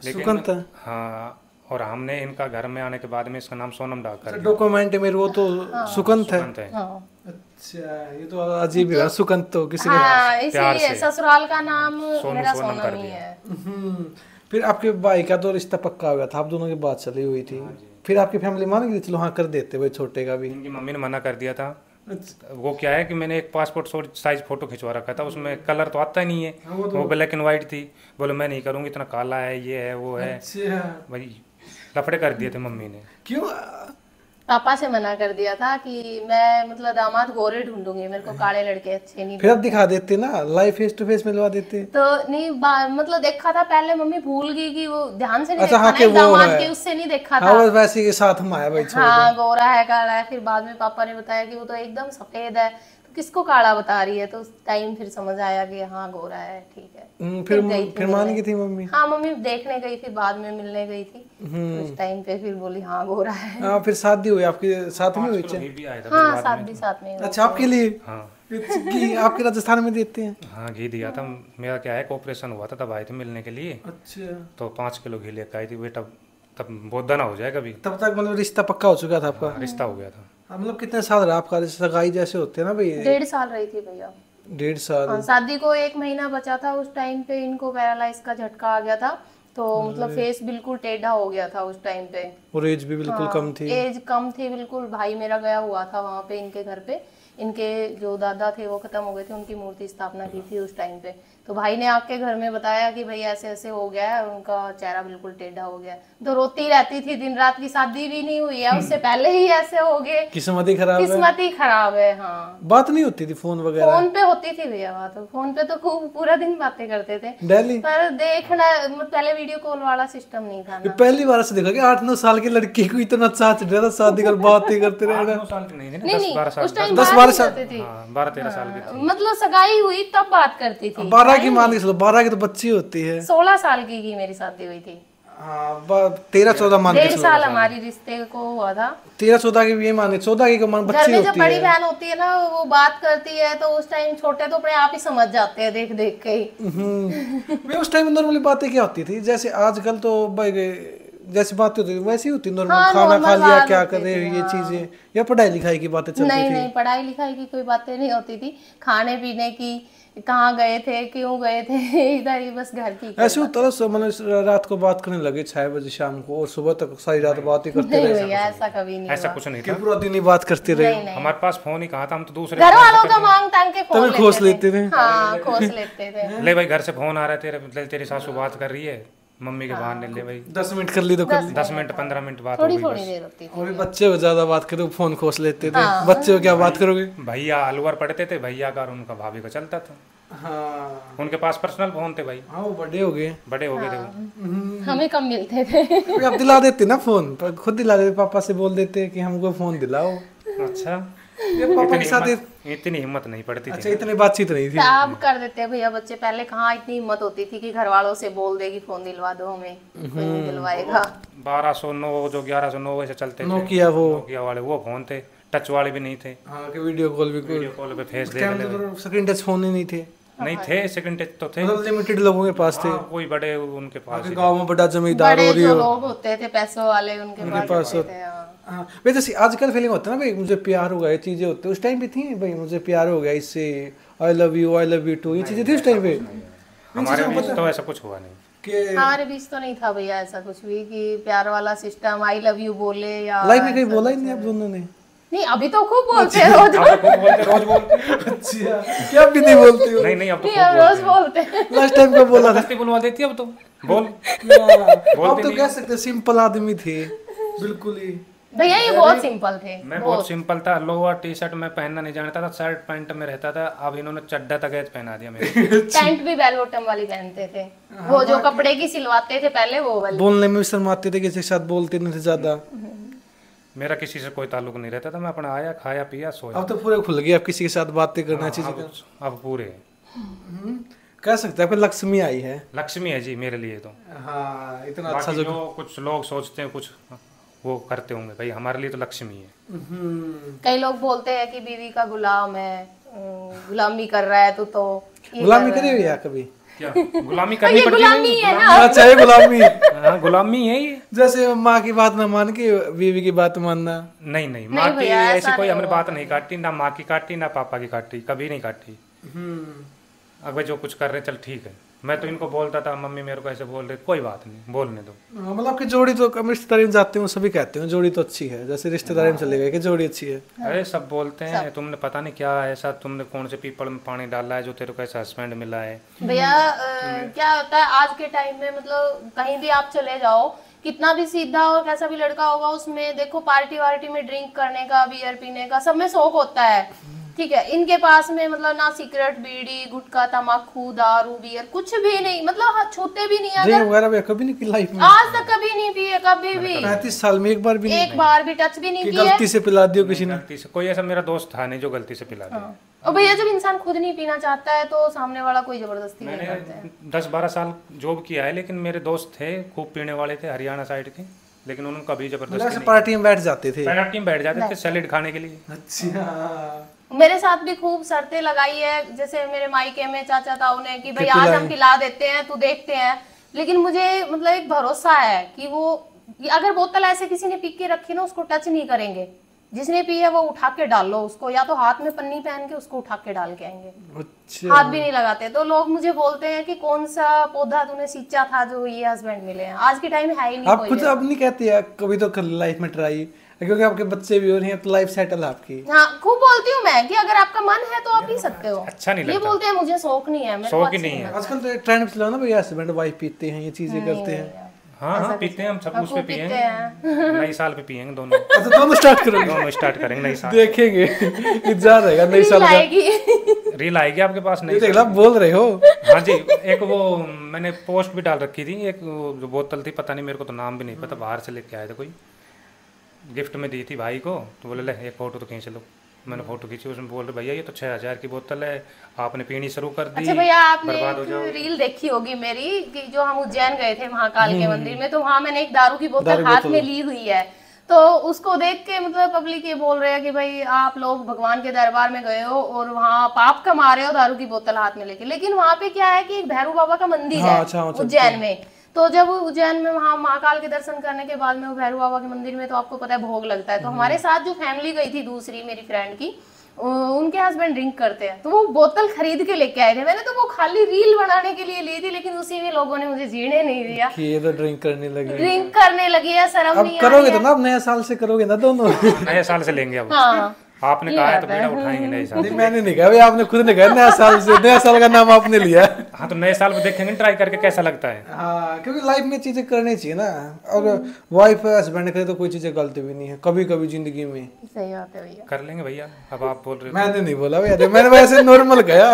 लेकिन सुकंत है? हाँ, और हमने इनका घर में आने के बाद में इसका नाम सोनम डाल कर दिया। डॉक्यूमेंट में वो तो सुकंत है। सुकंत है। हाँ, अच्छा, ये तो अजीब है, सुकंत तो किसी हाँ, प्यार इसीलिए से। ससुराल का नाम मेरा सोनम सोनम कर ही दिया। है। फिर आपके भाई का तो रिश्ता पक्का हो गया था, आप दोनों की बात चली हुई थी, फिर आपकी फैमिली मान गई, चलो हाँ कर देते भाई छोटे का भी? इनकी मम्मी ने मना कर दिया था। वो क्या है कि मैंने एक पासपोर्ट साइज फोटो खिंचवा रखा था, उसमें कलर तो आता ही नहीं है, वो ब्लैक एंड व्हाइट थी। बोले मैं नहीं करूँगी, इतना काला है, ये है वो है, भाई लफड़े कर दिए थे मम्मी ने। क्यों? पापा से मना कर दिया था कि मैं मतलब दामाद गोरे ढूंढूंगी, मेरे को काले लड़के अच्छे नहीं। फिर आप दिखा देते ना, लाइव फेस टू फेस मिलवा देते। तो नहीं, मतलब देखा था पहले, मम्मी भूल गई कि वो ध्यान से नहीं अच्छा, देखा हाँ, ना, कि एक वो दामाद है। के उससे नहीं देखा हाँ, था। वो वैसे के साथ हम आया भाई, छोड़ हाँ, गोरा है काला है। फिर बाद में पापा ने बताया कि वो तो एकदम सफेद है, तो किसको काला बता रही है, तो उस टाइम फिर समझ आया कि हाँ गोरा है, ठीक है। फिर गई थी फिर मान गई थी मम्मी? हाँ, मम्मी देखने गई थी, बाद में मिलने गई थी, तो उस टाइम पे फिर बोली हाँ गोरा है। हाँ, फिर शादी हुई आपके साथ में हुई? घी भी आया था हाँ, फिर बाद साथ में। भी साथ में। अच्छा, आपके लिए? हाँ कि आपके राजस्थान में देते हैं? हाँ, घी दिया था। मेरा क्या है, ऑपरेशन हुआ था, तब आए थे मिलने के लिए, अच्छा, तो 5 किलो घी लेकर आई थी बेटा, तब बहुत दाना हो जाए कभी। तब तक मतलब रिश्ता पक्का हो चुका था आपका? रिश्ता हो गया था। मतलब कितने साल रहा आपका सगाई जैसे होते हैं ना भाई? 1.5 साल रही थी भैया। 1.5 साल? हाँ, शादी को 1 महीना बचा था, उस टाइम पे इनको पैरालाइज का झटका आ गया था, तो मतलब फेस बिल्कुल टेढ़ा हो गया था उस टाइम पे। और एज भी बिल्कुल कम थी? एज कम थी बिल्कुल। भाई मेरा गया हुआ था वहाँ पे इनके घर पे, इनके जो दादा थे वो खत्म हो गए थे, उनकी मूर्ति स्थापना की थी उस टाइम पे, तो भाई ने आके घर में बताया कि भाई ऐसे ऐसे हो गया है, उनका चेहरा बिल्कुल टेढ़ा हो गया। तो रोती रहती थी दिन रात, की शादी भी नहीं हुई है उससे पहले ही ऐसे हो गए। किस्मत ही खराब है। किस्मत ही खराब है। हाँ, बात नहीं होती थी फोन वगैरह? फोन पे होती थी भैया बात, फोन पे तो खूब पूरा दिन बातें करते थे डेली। पर देखना पहले वीडियो कॉल वाला सिस्टम नहीं था ना। पहली बार से देखा कि 8-9 साल की लड़की को इतना चाच रहा था, शादी कर बातें करते रहना। 9 साल की नहीं थी ना, नहीं 10-12 साल, उस टाइम 10-12 साल, 12-13 साल की थी। मतलब सगाई हुई तब बात करती थी। 12 की मान के चलो, 12 की तो बच्ची होती है। 16 साल की मेरी शादी हुई थी। 13-14 मान के 1.5 साल हमारी रिश्ते को हुआ था। 13-14 की भी ये मान 14 की मान घर बच्ची में जब होती बड़ी है। बहन होती है ना, वो बात करती है तो उस टाइम छोटे तो अपने आप ही समझ जाते हैं देख देख के ही। वे उस टाइम नॉर्मली बातें क्या होती थी, जैसे आजकल तो भाई जैसी बातें होती थी वैसी होती नॉर्मल। हाँ, खाना खा normal लिया, बात क्या होती कर रहे थी, हो, ये हाँ। चीजें, या पढ़ाई लिखाई की बातें चलती नहीं थी? नहीं, पढ़ाई लिखाई की कोई बातें नहीं होती थी। खाने पीने की, कहाँ गए थे, क्यों गए थे, इधर ही बस घर की। ऐसे होता था मतलब रात को बात करने लगे 6 बजे शाम को, और सुबह तक सारी रात बात ही करते नहीं रहे। भैया ऐसा कभी नहीं ऐसा हुआ। कुछ नहीं कि था। पूरा दिन ही बात करते रहे। नहीं नहीं, हमारे पास फोन ही कहाँ था, हम तो दूसरे घर वालों का मांग तांग के फोन तभी खोस लेते थे। हाँ, खोस लेते थे। ले भाई घर से फोन आ रहा है, तेरी सासू बात कर रही है, मम्मी के बहाने ले भाई 10 मिनट कर ली तो कर ली। 10 मिनट 15 मिनट बात हो थोड़ी गई थोड़ी बस। देर होती थी। और बच्चे को ज्यादा बात करे तो फोन खोस लेते थे। बच्चे को क्या बात करोगे? भैया अलवर पढ़ते थे, भैया का और उनका भाभी का चलता था। हाँ उनके पास पर्सनल फोन थे भाई, हाँ, वो बड़े हो गए, बड़े हो गए थे वो। हमें कम मिलते थे। अभी आप दिला देते ना फोन, पर खुद दिला देते, पापा से बोल देते कि हमको फोन दिलाओ। अच्छा, ये पापा के साथ इतनी हिम्मत नहीं पड़ती अच्छा थी। इतनी बातचीत नहीं थी। अब कर देते हैं भैया बच्चे, पहले कहाँ इतनी हिम्मत होती थी कि घर वालों से बोल दे कि फोन दिलवा दो हमें, कोई नहीं दिलवाएगा। 1209 जो 1109 वैसे चलते थे, नोकिया वो नोकिया वाले वो फोन थे, टच वाले भी नहीं थे। हाँ कि वीडियो कॉल भी वीडियो कॉल पे फेस देख ले भाई। स्क्रीन टच फोन ही नहीं थे, नहीं थे, सेकंड टच तो थे। मतलब लिमिटेड लोगों के पास थे। हाँ, कोई बड़े उनके पास ही थे। गांव में बड़ा जमींदार बड़े हो रही जो हो। लोग होते थे पैसों वाले, उनके पास होते थे। हाँ। हाँ भाई, जैसे आजकल फीलिंग होता है ना भाई मुझे प्यार हो गया, ये चीजें होती है, उस टाइम भी थी भाई मुझे प्यार हो गया इससे, आई लव यू टू, ये चीजें थी उस टाइम पे? हमारे बीच तो ऐसा कुछ हुआ नहीं। कि हमारे बीच तो नहीं था भैया ऐसा कुछ भी कि प्यार वाला सिस्टम, आई लव यू बोले या लाइफ में कहीं बोला ही नहीं आप दोनों ने? नहीं, अभी तो खूब बोलते हैं रोज। अब तो खूब बोलते, रोज बोलते। अच्छा, क्या भी नहीं बोलती हो? नहीं नहीं, अब तो नहीं, खूब अब रोज बोलते हैं। लास्ट टाइम कब बोला था? बोलते, बुलवा देती है अब तो बोल। आप तो कह सकते सिंपल आदमी थे बिल्कुल ही। भैया ये बहुत सिंपल थे। मैं बहुत सिंपल था, लोअर टी शर्ट में पहनना नहीं जानता था, शर्ट पैंट में रहता था। अब इन्होंने चड्डा तक पहना दिया मेरे। पैंट भी बेल बॉटम वाली पहनते थे, वो जो कपड़े की सिलवाते थे पहले वो वाली। बोलने में भी शर्माते थे, किसी के साथ बोलते नहीं थे ज्यादा। मेरा किसी से कोई ताल्लुक नहीं रहता था, मैं अपना आया खाया पिया सोया। अब तो पूरे खुल गए, अब किसी के साथ बातें करना चीजें। अब पूरे कह सकते हैं लक्ष्मी आई है। लक्ष्मी है जी मेरे लिए तो। हाँ इतना बाकी अच्छा जो कुछ लोग सोचते हैं कुछ वो करते होंगे, भाई हमारे लिए तो लक्ष्मी है। कई लोग बोलते हैं कि बीवी का गुलाम है, गुलामी कर रहा है तो ये गुलामी कर रहा करे है। हुए या कभी? क्या गुलामी तो करनी ये पड़ती गुलामी है ना। अच्छा ये गुलामी। हाँ गुलामी है ये। जैसे माँ की बात ना मान के बीवी की बात मानना। नहीं नहीं, माँ की भैया, ऐसा ऐसी कोई नहीं हमने हुआ बात नहीं काटी, ना माँ की काटी ना पापा की काटी, कभी नहीं काटी। अगर जो कुछ कर रहे चल ठीक है। मैं तो इनको बोलता था मम्मी मेरे को ऐसे बोल रहे, कोई बात नहीं बोलने दो। मतलब आपकी जोड़ी तो कम रिश्तेदारी में जाते हैं सभी कहते हैं जोड़ी तो अच्छी है, जैसे रिश्तेदारी में चले गए कि जोड़ी अच्छी है। अरे सब बोलते हैं तुमने पता नहीं क्या ऐसा, तुमने कौन से पीपल में पानी डाला है जो तेरे को ऐसा हस्बैंड मिला है। भैया क्या होता है आज के टाइम में, मतलब कहीं भी आप चले जाओ, कितना भी सीधा और कैसा भी लड़का होगा, उसमें देखो पार्टी वार्टी में ड्रिंक करने का, बियर पीने का, सब में शौक होता है। ठीक है, इनके पास में मतलब ना सिगरेट बीड़ी गुटखा तम्बाकू दारू बियर कुछ भी नहीं, मतलब छूते भी नहीं। ड्रिंक अगर वगैरह भी कभी नहीं की लाइफ में? आज तक कभी नहीं पिए, कभी भी 35 साल में एक बार भी नहीं? एक बार भी टच भी नहीं कि किए। गलती से पिला दियो किसी ने? गलती से कोई ऐसा मेरा दोस्त था नहीं जो गलती से पिला दे। और भैया जब इंसान खुद नहीं पीना चाहता है तो सामने वाला कोई जबरदस्ती नहीं करता है। मैंने 10-12 साल जॉब किया है, लेकिन मेरे दोस्त थे खूब पीने वाले थे, हरियाणा साइड के, लेकिन उन्होंने कभी जबरदस्ती ऐसे नहीं। पार्टी में बैठ जाते थे? पार्टी में बैठ जाते थे सैलेड खाने के लिए। अच्छा मेरे साथ भी खूब शर्तें लगाई है, जैसे मेरे मायके में चाचा ताऊ ने कि भाई कि आज पिलाएं। हम पिला देते हैं तू देखते हैं, लेकिन मुझे मतलब एक भरोसा है कि वो अगर बोतल ऐसे किसी ने पी के रखी ना उसको टच नहीं करेंगे, जिसने पी है वो उठा के डाल लो उसको, या तो हाथ में पन्नी पहन के उसको उठा के डाल के आएंगे। अच्छा हाथ भी नहीं लगाते। तो लोग मुझे बोलते हैं कि कौन सा पौधा तूने सींचा था जो ये हस्बैंड मिले हैं। आज के टाइम है ही नहीं आप कोई खुद ऐसा। अब नहीं कहते यार कभी तो कर लाइफ में ट्राई, क्योंकि आपके बच्चे भी हो रहे हैं तो लाइफ सेटल है आपकी। हाँ, खूब बोलती हूँ मैं कि अगर आपका मन है तो आप पी सकते हो। अच्छा नहीं ये लगता। बोलते हैं मुझे शौक नहीं है, मेरे को शौक ही अच्छा नहीं है। आजकल तो ट्रेंड चला ना भाई, हस्बैंड वाइफ पीते हैं, ये चीजें करते हैं। हाँ हाँ पीते हैं हम, सब उस पे पीते पिएंगे, हैं। नई साल पे पिएंगे दोनों। अच्छा दोनों स्टार्ट करोगे? दोनों स्टार्ट करेंगे नई साल। देखेंगे इंतजार रहेगा नई साल का। आएगी। रील आएगी आपके पास ये नई देख साल लो बोल रहे हो। हाँ जी, एक वो मैंने पोस्ट भी डाल रखी थी, एक वो जो बोतल थी, पता नहीं मेरे को तो नाम भी नहीं पता, बाहर से लेके आए थे कोई, गिफ्ट में दी थी भाई को, तो बोले ले एक फ़ोटो तो खींच लो। मैंने फ़ोटो खींची, उसमें बोल रहे भैया ये तो 6000 की बोतल है, आपने पीनी शुरू कर दी। अच्छा भैया, आपने बर्बाद हो एक जाओगे। रील देखी होगी मेरी कि जो हम उज्जैन गए थे महाकाल के मंदिर में, तो वहां मैंने एक दारू की बोतल हाथ में ली हुई है, तो उसको देख के मतलब पब्लिक ये बोल रहे हैं कि भाई आप लोग भगवान के दरबार में गए हो और वहाँ पाप कमा रहे हो दारू की बोतल हाथ में लेके। लेकिन वहाँ पे क्या है कि एक भैरू बाबा का मंदिर है उज्जैन में, तो जब उज्जैन में वहाँ महाकाल के दर्शन करने के बाद में वो भैरू बाबा के मंदिर में, तो आपको पता है भोग लगता है। तो हमारे साथ जो फैमिली गई थी दूसरी मेरी फ्रेंड की, उनके हस्बैंड ड्रिंक करते हैं, तो वो बोतल खरीद के लेके आए थे। मैंने तो वो खाली रील बनाने के लिए ली थी, लेकिन उसी में लोगों ने मुझे जीने नहीं दिया कि ये तो ड्रिंक करने लगे। ड्रिंक करने लगी है, शर्म अब नहीं करोगे तो ना, अब नए साल से करोगे ना दोनों। नए साल से लेंगे अब। हाँ, आपने कहा है तो बेटा उठाएंगे नए साल। नहीं मैंने नहीं कहा भाई, आपने खुद ने कहा नया साल से, नया साल का नाम आपने लिया। हाँ तो नए साल में देखेंगे ट्राई करके कैसा लगता है। हाँ क्योंकि लाइफ में चीजें करनी चाहिए ना, और वाइफ हस्बैंड करे तो कोई चीजें गलती भी नहीं है कभी कभी जिंदगी में। सही बात है भैया। कर लेंगे भैया, अब आप बोल रहे हो। मैंने नहीं बोला भैया, मैंने वैसे नॉर्मल गया।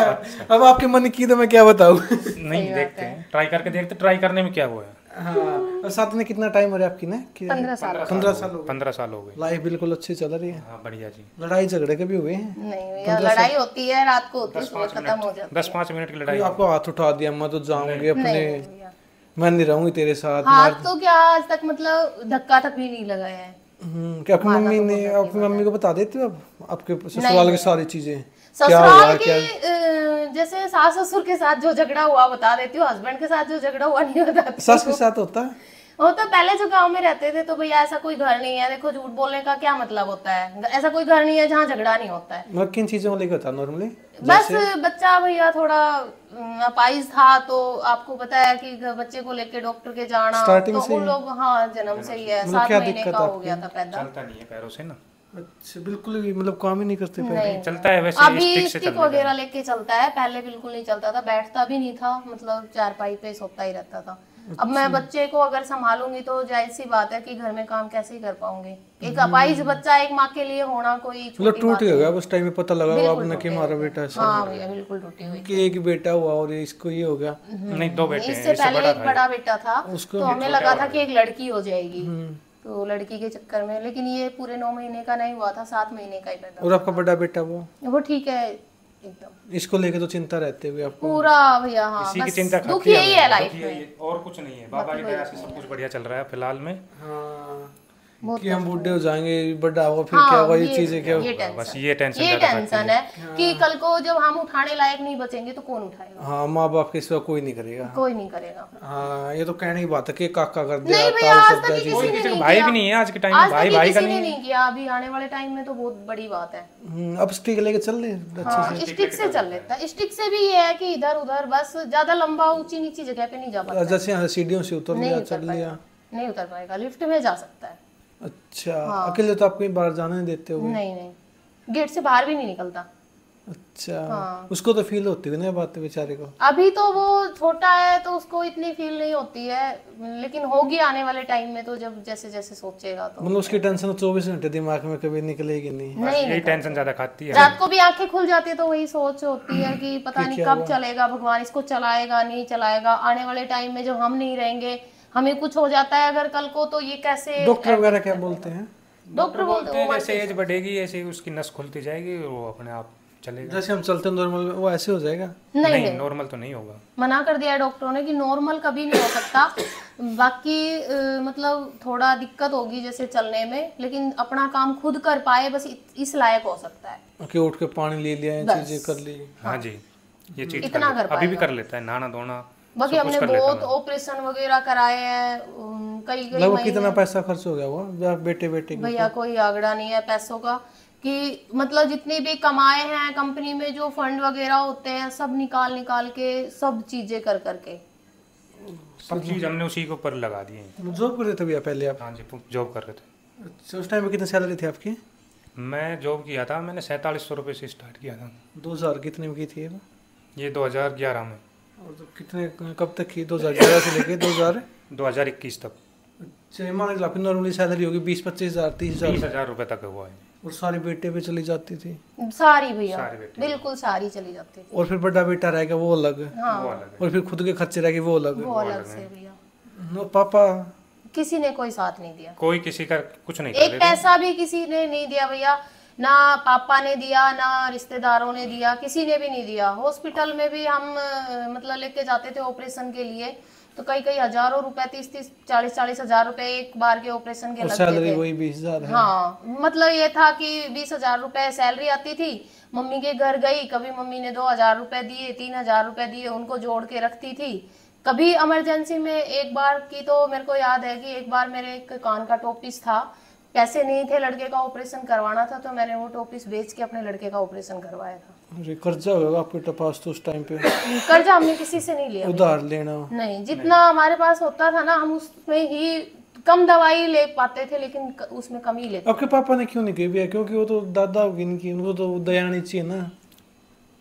अब आपके मन की तो मैं क्या बताऊँ। नहीं देखते हैं, ट्राई करके देखते, ट्राई करने में क्या हुआ है। हाँ, और साथ में कितना टाइम हो रहा है आपकी ना? 15 साल। 15 साल हो गए। 15 साल हो गए। लाइफ बिल्कुल अच्छी चल रही है। हाँ बढ़िया जी। लड़ाई झगड़े कभी हुए हैं? नहीं भैया, लड़ाई होती है रात को, होती है सुबह खत्म हो जाती है। 10-5 मिनट की लड़ाई। आपको हाथ उठा दिया मैं तो जाऊंगी अपने, नहीं भैया, मैं नहीं रहूंगी तेरे साथ। हाथ तो क्या आज तक मतलब धक्का तक भी नहीं लगाया है। क्या आपकी मम्मी ने, आपकी मम्मी को बता देती हो आप आपके ससुराल की सारी चीजें? ससुराल के जैसे सास ससुर के साथ जो झगड़ा हुआ बता देती हूँ, हस्बैंड के साथ जो झगड़ा हुआ नहीं बताती। सास के साथ होता है? वो तो पहले जो गांव में रहते थे तो भैया ऐसा कोई घर नहीं है, देखो झूठ बोलने का क्या मतलब होता है, ऐसा कोई घर नहीं है जहाँ झगड़ा नहीं होता है। मतलब किन चीजों को लेकर होता है नॉर्मली? बस बच्चा भैया थोड़ा अपाइज था, तो आपको पता है कि बच्चे को लेके डॉक्टर के जाना, स्टार्टिंग तो से उन लोग हाँ जन्म से ही है, 7 महीने का हो गया था पैदा। चलता नहीं है पैरों से ना। अच्छा बिल्कुल भी मतलब काम ही नहीं करते पैर? नहीं चलता है वैसे अभी स्टिक से स्टिक चलता है। वगैरह लेके चलता है, पहले बिल्कुल नहीं चलता था, बैठता भी नहीं था, मतलब चारपाई पे सोता ही रहता था। अब मैं बच्चे को अगर संभालूंगी तो जाहिर सी बात है कि घर में काम कैसे ही कर पाऊंगी। एक अपाइज बच्चा एक माँ के लिए होना कोई मतलब छोटी टूट बात ही हो नहीं। गया उस टाइम में, पता लगा बिल्कुल आपने कि टूटे हमारा हुए। बेटा ऐसा हाँ भैया बिल्कुल टूटी हुई। कि एक बेटा हुआ और इसको ये हो गया। नहीं 2 बेटे हैं, इससे इससे पहले बड़ा एक बड़ा बेटा था, उसको तो हमें लगा था कि एक लड़की हो जाएगी, तो लड़की के चक्कर में, लेकिन ये पूरे 9 महीने का नहीं हुआ था, 7 महीने का ही पैदा। और आपका बड़ा बेटा वो ठीक है एकदम, इसको लेके तो चिंता रहते हुए आपको? पूरा भैया हाँ, इसी की बस चिंता दुख यही है लाइफ दुख यही में। है, और कुछ नहीं है। बाबा की दया से सब कुछ बढ़िया चल रहा है फिलहाल में। हाँ कि हम बूढ़े हो जाएंगे, बड़ा होगा फिर हाँ, क्या होगा, ये चीजें क्या ये बस टेंशन, ये टेंशन ये ज्यादा टेंशन है कि कल को जब हम उठाने लायक नहीं बचेंगे तो कौन उठाएगा? हाँ माँ बाप के सिवा कोई नहीं करेगा। कोई नहीं करेगा। हाँ ये तो कहने की बात है कि काका कर दिया, नहीं भैया, आज तक किसी ने नहीं भाई किया। भी नहीं है आज के टाइम में, आज भाई तक भाई का किसी ने नहीं है। नहीं किया, अभी आने वाले टाइम में तो बहुत बड़ी बात है। अब स्टिक लेके चल रहे अच्छे हाँ, स्टिक से चल लेता है। स्टिक से भी ये है कि इधर उधर बस ज्यादा लंबा ऊंची नीची जगह पे नहीं जा पाता, से। जैसे यहाँ सीढ़ियों से उतर नहीं लिया, उतर चल लिया। पाएगा, नहीं उतर पाएगा, लिफ्ट में जा सकता है। अच्छा अकेले तो आप कहीं बाहर जाने नहीं देते हो? नहीं नहीं, गेट से बाहर भी नहीं निकलता। अच्छा हाँ। उसको तो फील होती है ना बात बेचारे को? अभी तो वो छोटा है तो उसको इतनी फील नहीं होती है, लेकिन होगी आने वाले टाइम में, तो जब जैसे जैसे सोचेगा तो। मतलब उसकी टेंशन 24 घंटे दिमाग में कभी निकलेगी नहीं? नहीं यही टेंशन ज्यादा खाती है। रात को भी आंखें खुल जाती है तो वही सोच होती है कि पता नहीं कब चलेगा, भगवान इसको चलाएगा नहीं चलाएगा, आने वाले टाइम में जब हम नहीं रहेंगे, हमें कुछ हो जाता है अगर कल को, तो ये कैसे। डॉक्टर वगैरह क्या बोलते हैं? डॉक्टर बोलते हैं जैसे एज बढ़ेगी ऐसे उसकी नस खुलती जाएगी, वो अपने आप चलेगा। जैसे हम चलते हैं नॉर्मल वो ऐसे हो जाएगा? नहीं नॉर्मल तो नहीं होगा। मना कर दिया है डॉक्टरों ने कि नॉर्मल कभी नहीं हो सकता, बाकी मतलब थोड़ा दिक्कत होगी जैसे चलने में, लेकिन अपना काम खुद कर पाए बस इस लायक हो सकता है कि उठ के पानी ले लिया, ये चीजें कर ली। हाँ जी ये चीज इतना कर अभी भी कर लेता है, नहाना धोना। बाकी हमने बहुत ऑपरेशन वगैरह कराए हैं, कई लगभग कितना पैसा खर्च हो गया हुआ बेटे बेटे? भैया कोई आंकड़ा नहीं है पैसों का, कि मतलब जितने भी कमाए हैं कंपनी में जो फंड वगैरह होते हैं सब निकाल निकाल के सब चीजें कर करके सब चीज हमने उसी के ऊपर लगा दी है। जॉब कर रहे थे भैया पहले आप? हाँ जी जॉब कर रहे थे। अच्छा, उस टाइम पे कितनी सैलरी थी आपकी? मैं जॉब किया था, मैंने 4700 रुपये से स्टार्ट किया था। 2000 कितने में की थी वो? ये 2011 में। और तो कितने कब तक की? 2011 से लेके 2021 तक। अच्छा, मान लो आपकी नॉर्मली सैलरी होगी 20-25 हज़ार 30 हज़ार 30,000 रुपये तक हुआ है। और सारी बेटे पे चली जाती थी? सारी भैया, सारी बेटी। बिल्कुल सारी चली जाती थी। और फिर बड़ा बेटा रहेगा वो अलग, हाँ, वो अलग है। और फिर खुद के खर्चे रहेंगे वो अलग। वो अलग से भैया। पापा किसी ने कोई साथ नहीं दिया, कोई किसी का कुछ नहीं एक कर पैसा भी किसी ने नहीं दिया भैया। ना पापा ने दिया, ना रिश्तेदारों ने दिया, किसी ने भी नहीं दिया। हॉस्पिटल में भी हम मतलब लेके जाते थे ऑपरेशन के लिए, तो कई कई हजारों रुपए, 30-30 40-40 हजार रुपए एक बार के ऑपरेशन के लगते सैलरी थे। वही 20,000 है। हाँ, मतलब ये था कि 20,000 रुपए सैलरी आती थी। मम्मी के घर गई, कभी मम्मी ने 2,000 रुपए दिए, 3,000 रुपए दिए, उनको जोड़ के रखती थी। कभी इमरजेंसी में एक बार की तो मेरे को याद है कि एक बार मेरे एक कान का टॉपिस था, पैसे नहीं थे, लड़के का ऑपरेशन करवाना था, तो मैंने वो टॉपिस बेच के अपने लड़के का ऑपरेशन करवाया था। अरे कर्जा होगा आपके पास तो उस टाइम पे? कर्जा हमने किसी से नहीं लिया, उधार लेना नहीं। जितना हमारे पास होता था ना, हम उसमें ही कम दवाई ले पाते थे, लेकिन उसमें कम ही लेते। आपके पापा ने क्यों नहीं की भैया? क्योंकि वो तो दादा होगी इनकी, उनको तो दया नहीं चाहिए ना?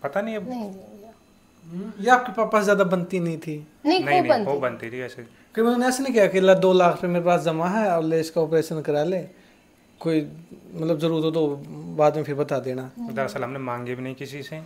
पता नहीं अब। नहीं या आपके पापा से ज्यादा बनती नहीं थी? नहीं, नहीं खूब वो बनती। बनती थी ऐसे। कि उन्होंने ऐसे नहीं किया कि ला 2 लाख रुपए मेरे पास जमा है और ले इसका ऑपरेशन करा ले, कोई मतलब जरूरत हो तो बाद में फिर बता देना? दरअसल हमने मांगे भी नहीं किसी से,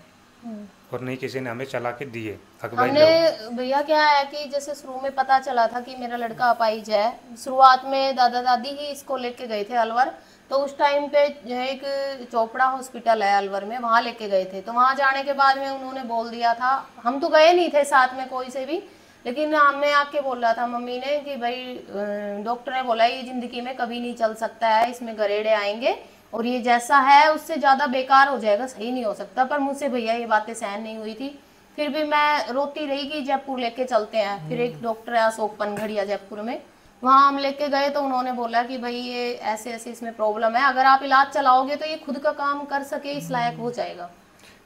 और नहीं किसी ने हमें चला के दिए। हमने भैया क्या है कि जैसे शुरू में पता चला था कि मेरा लड़का अपाहिज है, शुरुआत में दादा दादी ही इसको लेके गए थे अलवर। तो उस टाइम पे जो है एक चोपड़ा हॉस्पिटल है अलवर में, वहाँ लेके गए थे। तो वहाँ जाने के बाद में उन्होंने बोल दिया था, हम तो गए नहीं थे साथ में कोई से भी, लेकिन हमें आके बोल रहा था मम्मी ने कि भाई डॉक्टर ने बोला ये जिंदगी में कभी नहीं चल सकता है, इसमें गरेड़े आएंगे और ये जैसा है उससे ज़्यादा बेकार हो जाएगा, सही नहीं हो सकता। पर मुझसे भैया ये बातें सहन नहीं हुई थी, फिर भी मैं रोती रही कि जयपुर लेके चलते हैं। फिर एक डॉक्टर है अशोक पनघड़िया जयपुर में, वहाँ हम लेके गए तो उन्होंने बोला कि भाई ये ऐसे ऐसे इसमें प्रॉब्लम है, अगर आप इलाज चलाओगे तो ये खुद का काम कर सके इस लायक हो जाएगा।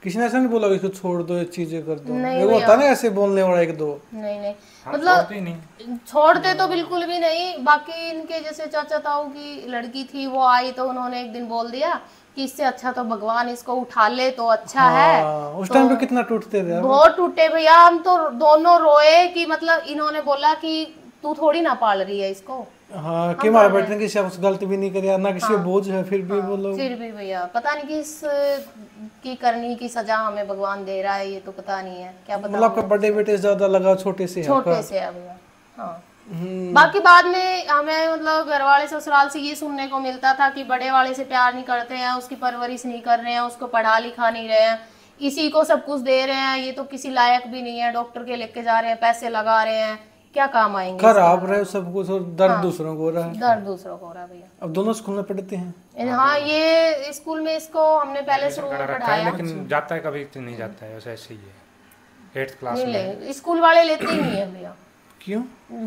किसी ने ऐसा नहीं बोला कि इसको छोड़ दो, ये चीजें कर दो? नहीं वो होता ना ऐसे बोलने वाला एक दो। नहीं, मतलब छोड़ते तो बिल्कुल भी नहीं। बाकी इनके जैसे चाचा ताऊ की लड़की थी, वो आई तो उन्होंने एक दिन बोल दिया कि इससे अच्छा तो भगवान इसको उठा ले तो अच्छा है। उस टाइम पे कितना टूटते थे? बहुत टूटे भैया, हम तो दोनों रोए कि मतलब इन्होंने बोला कि तू थोड़ी ना पाल रही है इसको। हाँ, कि हमारे बेटे ने किसी कुछ गलती भी नहीं करी ना, किसी बोझ है, फिर भी वो लोग। फिर भी भैया पता नहीं किस की करनी की सजा हमें भगवान दे रहा है, ये तो पता नहीं है, क्या पता। मतलब आपका बड़े बेटे से ज्यादा लगा छोटे से है? छोटे से है भैया, हाँ। बाकी बाद में हमें मतलब घर वाले ससुराल से ये सुनने को मिलता था कि बड़े वाले से प्यार नहीं करते हैं, उसकी परवरिश नहीं कर रहे हैं, उसको पढ़ा लिखा नहीं रहे हैं, इसी को सब कुछ दे रहे हैं, ये तो किसी लायक भी नहीं है, डॉक्टर के लेके जा रहे हैं, पैसे लगा रहे हैं, क्या काम आएंगे। खराब रहे सब कुछ और दर्द दूसरों को हो रहा है। दर्द दूसरों को हो रहा है भैया। अब दोनों स्कूल में पढ़ते हैं? हाँ, ये स्कूल में इसको हमने पहले शुरू में पढ़ाया, लेकिन जाता है कभी नहीं जाता है, ऐसे ही है 8th क्लास नहीं में। ले, स्कूल वाले लेते ही नहीं है भैया। क्यों?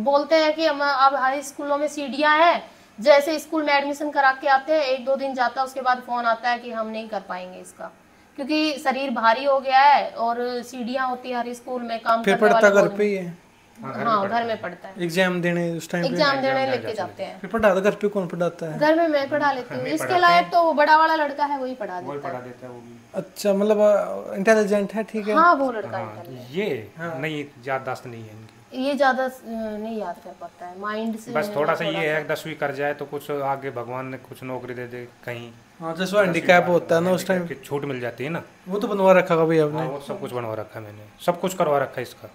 बोलते हैं कि हम अब हर स्कूलों में सीढ़ियां हैं, जैसे स्कूल में एडमिशन करा के आते हैं, 1-2 दिन जाता है, उसके बाद फोन आता है कि हम नहीं कर पाएंगे इसका, क्योंकि शरीर भारी हो गया है और सीढ़ियां होती है हर स्कूल में काम फिर करने पढ़ता वाले घर पे ही है? हाँ, घर में पढ़ता है। एग्जाम देने उस टाइम पे एग्जाम देने लेके जाते हैं। फिर पढ़ाता घर पे कौन पढ़ाता है? घर में मैं पढ़ा लेती हूँ, इसके लायक तो वो बड़ा वाला लड़का है वही पढ़ा देता देता है वो भी। अच्छा, मतलब इंटेलिजेंट है, ठीक है। हाँ, वो लड़का हाँ, ये नहीं याददाश्त नहीं है इनकी, ये ज्यादा नहीं याद कर पाता है, माइंड से बस थोड़ा सा ये है 10वीं कर जाए तो कुछ आगे भगवान ने कुछ नौकरी दे दे कहीं। हाँ, जैसे हैंडीकैप होता है ना उस टाइम, छूट मिल जाती है ना, वो तो बनवा रखा कभी आपने? हाँ, वो सब कुछ बनवा रखा है मैंने, सब कुछ करवा रखा है इसका,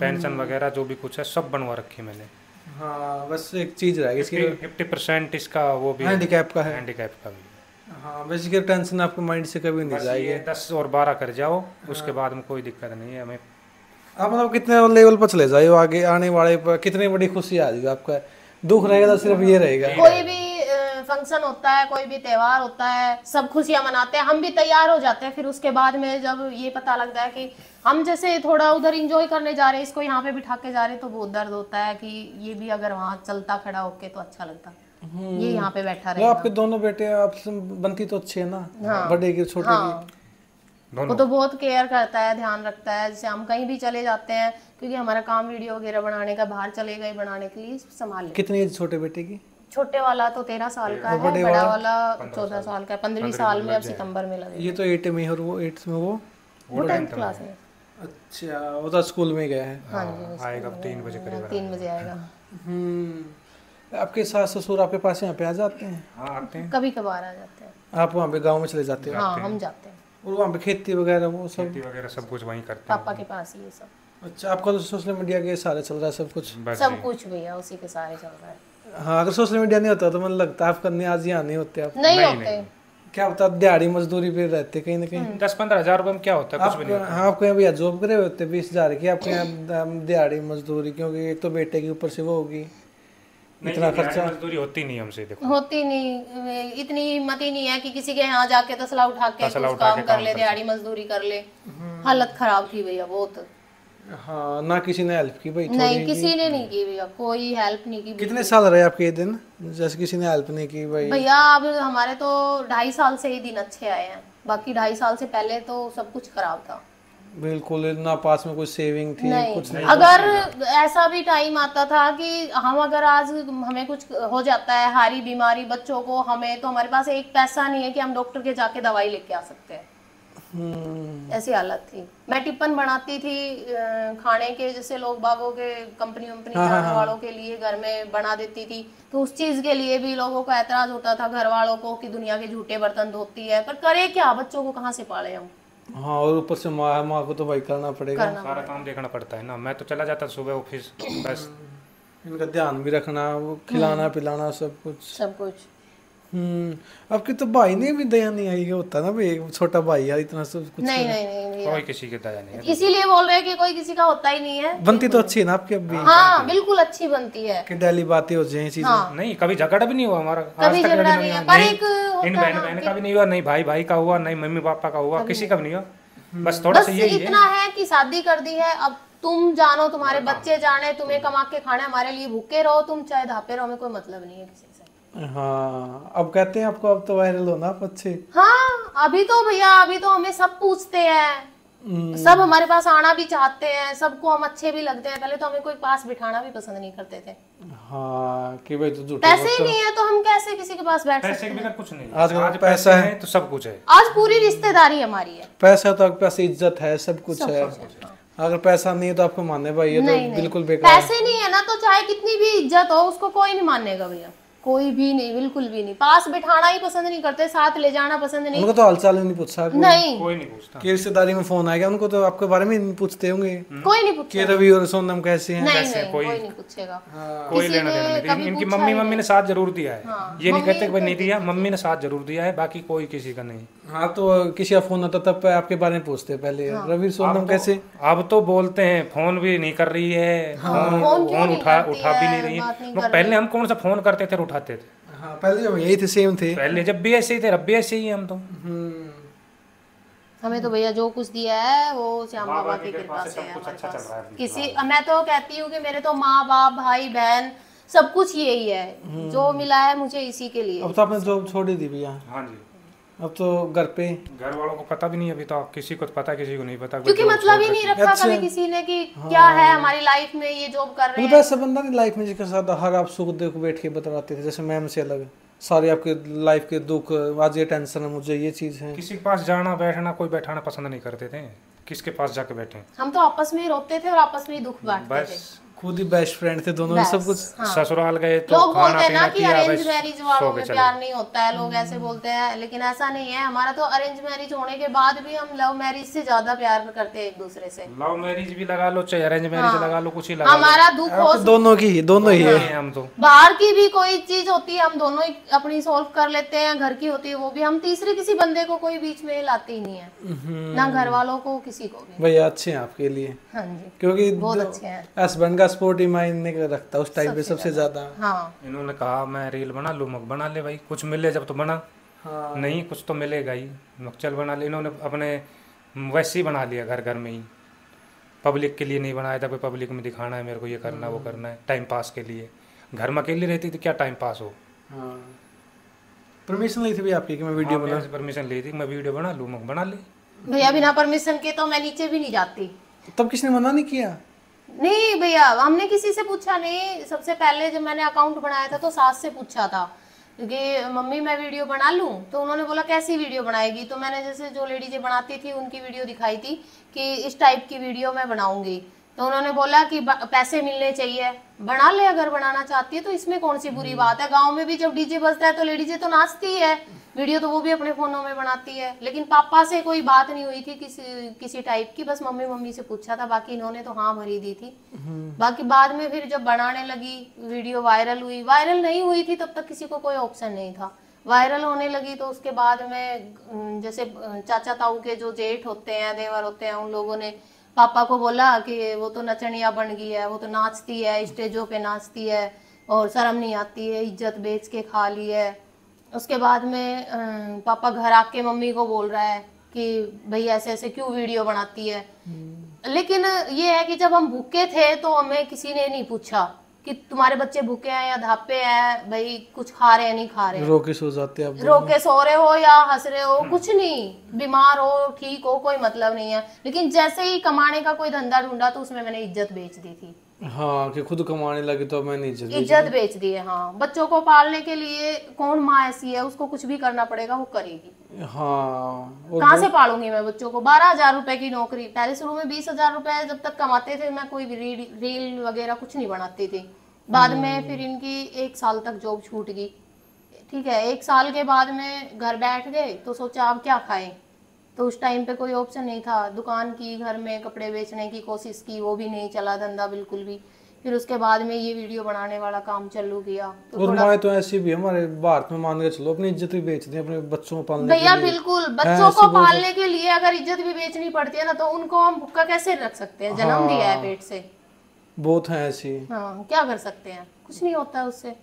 पेंशन वगैरह जो भी कुछ है सब बनवा रखी है मैंने। हाँ, बस एक चीज रह गई इसकी, 50% इसका वो भी हैंडीकैप का है। हैंडीकैप का भी। हाँ, बस इसकी टेंशन आपके माइंड से कभी नहीं जाएगी। 10 और 12 कर जाओ उसके बाद में कोई दिक्कत नहीं है हमें। आप मतलब कितने लेवल पर चले जाए आगे आने वाले पर, कितनी बड़ी खुशी आ जाएगी आपका? दुख रहेगा तो सिर्फ ये रहेगा। कोई भी फंक्शन होता है, कोई भी त्योहार होता है, सब खुशियां मनाते हैं, हम भी तैयार हो जाते हैं। फिर उसके बाद में जब ये पता लगता है कि हम जैसे थोड़ा उधर एंजॉय करने जा रहे हैं, इसको यहाँ पे बिठा के जा रहे हैं, तो बहुत दर्द होता है कि ये भी अगर वहाँ चलता खड़ा होके तो अच्छा लगता, ये यहाँ पे बैठा रहे। आपके दोनों बेटे आपसे बनती तो अच्छी है ना? हाँ, बड़े की छोटे की? वो तो बहुत केयर करता है, ध्यान रखता है। जैसे हम कहीं भी चले जाते हैं, क्योंकि हमारा काम वीडियो वगैरह बनाने का, बाहर चले गए बनाने के लिए संभाल लेते। कितनी एज छोटे बेटे की? छोटे वाला तो 13 साल का है, बड़ा वाला 14 साल का है, 15वीं साल में अब सितंबर में लगेगा। ये तो 8 में और वो 8th में वो 10th क्लास में। अच्छा, वो तो स्कूल में गया है। हाँ जी, आएगा 3 बजे करीब। 3 बजे आएगा। आपके सास ससुर आपके पास यहाँ पे आ जाते हैं? हाँ आते हैं, कभी कभार आ जाते हैं। आप वहाँ पे गांव में चले जाते हैं? हाँ हम जाते हैं, और वहाँ पे खेती वगैरह वो सब? खेती वगैरह सब कुछ वहीं करते हैं। पापा के पास ही ये सब। अच्छा, आपका तो सोशल मीडिया के सारे चल रहा है सब कुछ? बस सब कुछ भैया उसी के सारे चल रहा है। हाँ, अगर सोशल मीडिया नहीं होता तो मुझे लगता है आप करने आज यहाँ नहीं होते आप। नहीं होते। क्या होता, दिहाड़ी मजदूरी पे रहते कहीं ना कहीं। 10-15 हज़ार रुपए में क्या होता है, कुछ भी नहीं होता। हाँ, आपको यहाँ भैया जॉब करे होते 20,000 की, आपके यहाँ दिहाड़ी मजदूरी, क्योंकि एक तो बेटे के ऊपर से वो होगी इतना खर्चा। मजदूरी होती नहीं हमसे, देखो होती नहीं, इतनी हिम्मत ही नहीं है कि किसी के यहाँ जाके तसला उठा के तसला कुछ उठा काम के कर काम ले, कर दिहाड़ी मजदूरी कर ले। हालत खराब थी भैया बहुत। हाँ, ना किसी ने हेल्प की भाई? नहीं, किसी ने नहीं की भैया, कोई हेल्प नहीं की। कितने साल रहे आपके ये दिन जैसे किसी ने हेल्प नहीं की भाई? भैया अब हमारे तो 2.5 साल से ही दिन अच्छे आए हैं, बाकी 2.5 साल से पहले तो सब कुछ खराब था। बिल्कुल ना, पास में कोई सेविंग थी नहीं, कुछ नहीं। अगर ऐसा भी टाइम आता था कि हम अगर आज हमें कुछ हो जाता है, हारी बीमारी बच्चों को, हमें तो हमारे पास एक पैसा नहीं है कि हम डॉक्टर के जाके दवाई लेके आ सकते हैं। ऐसी हालत थी। मैं टिफिन बनाती थी खाने के, जैसे लोग बागों के कंपनी जाने वालों के लिए घर में बना देती थी, तो उस चीज के लिए भी लोगों का ऐतराज होता था घर वालों को कि दुनिया के झूठे बर्तन धोती है, पर करे क्या, बच्चों को कहाँ से पाले हम। हाँ, और ऊपर से माँ को तो भाई करना पड़ेगा, सारा काम देखना पड़ता है ना। मैं तो चला जाता सुबह ऑफिस, बस इनका ध्यान भी रखना, वो खिलाना पिलाना सब कुछ। आपके तो भाई ने भी दया नहीं आई होता ना भाई, छोटा भाई यार इतना सब कुछ। नहीं कोई किसी की दया नहीं है, इसीलिए बोल रहे हैं कि कोई किसी का होता ही नहीं है। बनती तो अच्छी है ना आपकी अभी? हाँ बिल्कुल अच्छी बनती है कि डेली बातें हो जाए चीजें। हाँ। नहीं कभी झगड़ा भी नहीं हुआ हमारा, कभी झगड़ा नहीं है, पर एक इन बहन का भी नहीं हुआ, नहीं भाई का हुआ, नहीं मम्मी पापा का हुआ, किसी का भी नहीं हुआ। बस थोड़ा सा यही इतना है कि शादी कर दी है, अब तुम जानो, तुम्हारे बच्चे जाने, तुम्हें कमा के खाना, हमारे लिए भूखे रहो, तुम चाहे धापे रहो, हमें कोई मतलब नहीं है किसी से। हाँ, अब कहते हैं आपको अब तो वायरल होना आप अच्छे। हाँ अभी तो भैया, अभी तो हमें सब पूछते हैं, सब हमारे पास आना भी चाहते हैं, सबको हम अच्छे भी लगते हैं। पहले तो हमें कोई पास बिठाना भी पसंद नहीं करते थे। हाँ, कि भाई तो झूठे पैसे ही नहीं है तो हम कैसे किसी के पास बैठ सकते पैसे के बिना कुछ नहीं। आज पैसा है तो सब कुछ है, आज पूरी रिश्तेदारी हमारी है। पैसा तो आपके पास, इज्जत है, सब कुछ है। अगर पैसा नहीं है तो आपको मानने भाई, ये तो बिल्कुल बेकार। पैसे नहीं है ना तो चाहे कितनी भी इज्जत हो, उसको कोई नहीं मानेगा भैया, कोई भी नहीं, बिल्कुल भी नहीं। पास बिठाना ही पसंद नहीं करते, साथ ले जाना पसंद नहीं। उनको तो हालचाल नहीं पूछता नहीं, कोई नहीं पूछता। कि रिश्तेदारी में फोन आएगा उनको तो आपके बारे में नहीं पूछते होंगे कोई नहीं पूछेगा। कि रवि और सोनम कैसे हैं? नहीं, कोई नहीं पूछेगा। कोई लेना देना नहीं। इनकी मम्मी ने साथ जरूर दिया है, ये नहीं कहते कि नहीं दिया, मम्मी ने साथ जरूर दिया है, बाकी कोई किसी का नहीं। हाँ, तो किसी का फोन आता तब आपके बारे में पूछते पहले, रवि सोनम कैसे? अब तो बोलते हैं, फोन भी नहीं कर रही है, फोन उठा भी नहीं रही है। पहले हम कौन सा फोन करते थे और उठाते थे? हाँ, पहले जब यही थे, सेम थे पहले, जब भी ऐसे ही थे, अब भी ऐसे ही हम तो। हमें तो भैया जो कुछ दिया है वो श्याम बाबा की कृपा से है हमारे पास। किसी, मैं तो कहती हूँ कि मेरे तो माँ बाप भाई बहन सब कुछ यही है, जो मिला है मुझे इसी के लिए। अब तो आपने जॉब छोड़ दी भैया? हाँ जी, अब तो घर पे। घर वालों को पता भी नहीं अभी तो, किसी को पता किसी को नहीं पता, क्योंकि मतलब ही नहीं रखा कभी किसी ने कि क्या है हमारी लाइफ में, ये जॉब कर रहे हैं। ऐसा बंदा नहीं लाइफ में जिसके साथ हर आप सुख दुख बैठ के बताते थे, जैसे मैम से अलग सारे आपके लाइफ के दुख, आज ये टेंशन है मुझे, ये चीज है। किसी के पास जाना बैठना, कोई बैठाना पसंद नहीं करते थे, किसके पास जाके बैठे। हम तो आपस में ही रोते थे और आपस में ही दुख बांटते थे, खुद ही बेस्ट फ्रेंड थे दोनों, सब कुछ। हाँ। ससुराल गए तो लोग खाना बोलते हैं ना कि पीना अरेंज मैरिज वालों में प्यार नहीं होता है, लोग ऐसे बोलते हैं, लेकिन ऐसा नहीं है। हमारा तो अरेंज मैरिज होने के बाद भी हम लव मैरिज से ज्यादा प्यार करते हैं एक दूसरे से। लव मैरिज भी लगा लो चाहे अरेंज मैरिज लगा लो, कुछ ही लगा हमारा दुख हो दोनों ही है। हम तो बाहर की भी कोई चीज होती है हम दोनों ही अपनी सॉल्व कर लेते हैं, घर की होती है वो भी, हम तीसरे किसी बंदे को कोई बीच में लाते ही नहीं है, ना घर वालों को किसी को भी। भैया अच्छे हैं आपके लिए। हाँ जी, क्योंकि बहुत अच्छे हैं। हस्बैंड का सपोर्ट ही मायने रखता है उस टाइम पे सबसे ज्यादा। हाँ, इन्होंने कहा मैं रील बना लूँ, मग बना ले भाई, कुछ मिले जब तो बना। हाँ। नहीं कुछ तो मिलेगा ही, मग चल बना ले। इन्होंने अपने वैसे ही बना लिया, घर घर में ही, पब्लिक के लिए नहीं बनाया था, पब्लिक में दिखाना है मेरे को, ये करना वो करना है, टाइम पास के लिए। घर में अकेली रहती थी, क्या टाइम पास हो। परमिशन ली थी भी आपकी कि मैं वीडियो बना? परमिशन ली थी मैं वीडियो बना लूँ, मग बना ले। भैया बिना परमिशन के तो मैं नीचे भी नहीं जाती। तब किसने मना नहीं किया? नहीं भैया, हमने किसी से पूछा नहीं। सबसे पहले जब मैंने अकाउंट बनाया था तो सास से पूछा था कि मम्मी मैं वीडियो बना लूं, तो उन्होंने बोला कैसी वीडियो बनाएगी। तो मैंने जैसे जो लेडीजें बनाती थी उनकी वीडियो दिखाई थी कि इस टाइप की वीडियो मैं बनाऊंगी। तो उन्होंने बोला कि पैसे मिलने चाहिए, बना ले अगर बनाना चाहती है तो, इसमें कौन सी बुरी बात है। गाँव में भी जब डीजे बजता है तो लेडीजें तो नाचती है, वीडियो तो वो भी अपने फोनों में बनाती है। लेकिन पापा से कोई बात नहीं हुई थी किसी टाइप की, बस मम्मी से पूछा था, बाकी इन्होंने तो हाँ भरी दी थी। बाकी बाद में फिर जब बनाने लगी वीडियो वायरल हुई, वायरल नहीं हुई थी तब तक किसी को कोई ऑप्शन नहीं था। वायरल होने लगी तो उसके बाद में जैसे चाचा ताऊ के जो जेठ होते हैं, देवर होते हैं, उन लोगों ने पापा को बोला कि वो तो नचनिया बन गई है, वो तो नाचती है, स्टेजों पे नाचती है और शर्म नहीं आती है, इज्जत बेच के खा ली है। उसके बाद में पापा घर आके मम्मी को बोल रहा है कि भाई ऐसे ऐसे क्यों वीडियो बनाती है। लेकिन ये है कि जब हम भूखे थे तो हमें किसी ने नहीं पूछा कि तुम्हारे बच्चे भूखे हैं या धापे हैं, भाई कुछ खा रहे हैं नहीं खा रहे हैं, रो के सो जाते हैं, रो के सो रहे हो या हंस रहे हो, कुछ नहीं, बीमार हो ठीक हो कोई मतलब नहीं है। लेकिन जैसे ही कमाने का कोई धंधा ढूंढा तो उसमें मैंने इज्जत बेच दी थी। हाँ, कि खुद कमाने लगे तो मैंने इज्जत बेच दी है। हाँ, बच्चों को पालने के लिए कौन माँ ऐसी है, उसको कुछ भी करना पड़ेगा, वो करेगी। हाँ, कहाँ से पालूंगी मैं बच्चों को। 12,000 रुपए की नौकरी, पहले शुरू में 20,000 रुपए जब तक कमाते थे मैं कोई रील वगैरह कुछ नहीं बनाती थी। बाद में फिर इनकी 1 साल तक जॉब छूट गई। ठीक है, 1 साल के बाद में घर बैठ गए तो सोचा अब क्या खाएं, तो उस टाइम पे कोई ऑप्शन नहीं था। दुकान की, घर में कपड़े बेचने की कोशिश की, वो भी नहीं चला धंधा बिल्कुल भी। फिर उसके बाद में ये वीडियो बनाने वाला काम चालू किया। तो और माए तो ऐसी भी हमारे भारत में मान के चलो अपनी इज्जत भी बेच दी अपने बच्चों को पालने भैया, बिल्कुल बच्चों को पालने के लिए अगर इज्जत भी बेचनी पड़ती है ना, तो उनको हम भूखा कैसे रख सकते हैं, जन्म दिया है पेट से। बहुत है ऐसी। हाँ, क्या कर सकते हैं, कुछ नहीं होता है उससे।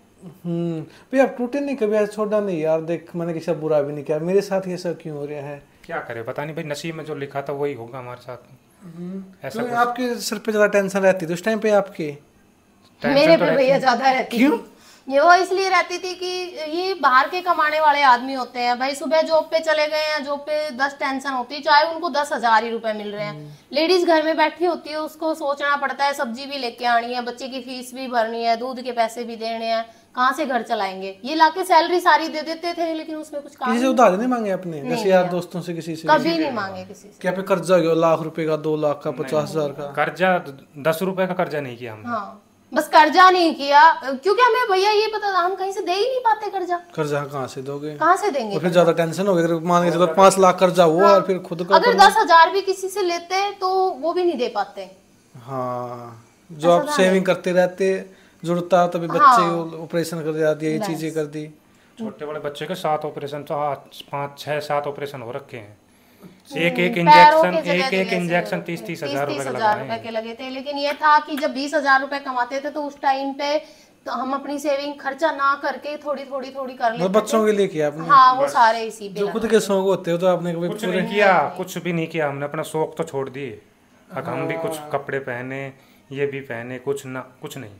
भैया आप टूटे नहीं कभी, ऐसा छोड़ा नहीं यार, देख मैंने किसी बुरा भी नहीं किया, मेरे साथ ये सब क्यों हो रहा है, क्या करे पता नहीं भाई, नसीब में जो लिखा था वही होगा हमारे साथ। ऐसा तो आपके सर पे ज्यादा टेंशन रहती थी उस टाइम पे आपके? मेरे पे भैया ज्यादा रहती थी। ये वो इसलिए रहती थी कि ये बाहर के कमाने वाले आदमी होते हैं भाई, सुबह जॉब पे चले गए हैं, जॉब पे 10 टेंशन होती है, चाहे उनको 10,000 ही रुपए मिल रहे हैं। लेडीज घर में बैठी होती है, उसको सोचना पड़ता है, सब्जी भी लेके आनी है, बच्चे की फीस भी भरनी है, दूध के पैसे भी देने हैं, कहाँ से घर चलाएंगे। ये लाके सैलरी सारी दे देते थे, लेकिन उसमें कुछ काम किसी से उधार नहीं मांगे अपने, जैसे यार दोस्तों से किसी से? कभी नहीं मांगे किसी से। क्या पे कर्जा गया लाख रुपए का, 2 लाख का, 50,000 का कर्जा? 10 रुपए का कर्जा नहीं किया हमने। हाँ, बस कर्जा नहीं किया, क्योंकि हमें भैया ये पता था हम कहीं से दे ही नहीं पाते कर्जा। कर्जा कहाँ से दोगे, कहाँ से देंगे? और फिर ज्यादा टेंशन हो गई, मान के चलो 5 लाख कर्जा हुआ और फिर खुद का अगर 10,000 भी किसी से लेते तो वो भी नहीं दे पाते। हाँ, जो आप सेविंग करते रहते, जरूरत था तभी बच्चे ऑपरेशन कर दिया, यही चीजें कर दी। छोटे बड़े बच्चे के 7 ऑपरेशन, तो 5, 6, 7 ऑपरेशन हो रखे हैं। एक इंजेक्शन 30 हजार रुपए के लगे थे। लेकिन ये था कि जब 20,000 रुपए कमाते थे तो उस टाइम पे तो हम अपनी सेविंग खर्चा ना करके थोड़ी कर लेते थे। बच्चों के लिए किया आपने? हाँ, वो सारे इसी पे। जो खुद के शौक होते हो तो आपने कभी कुछ नहीं किया, कुछ भी नहीं किया हमने, अपना शौक तो छोड़ दिए। हम भी कुछ कपड़े पहने, ये भी पहने, कुछ नहीं।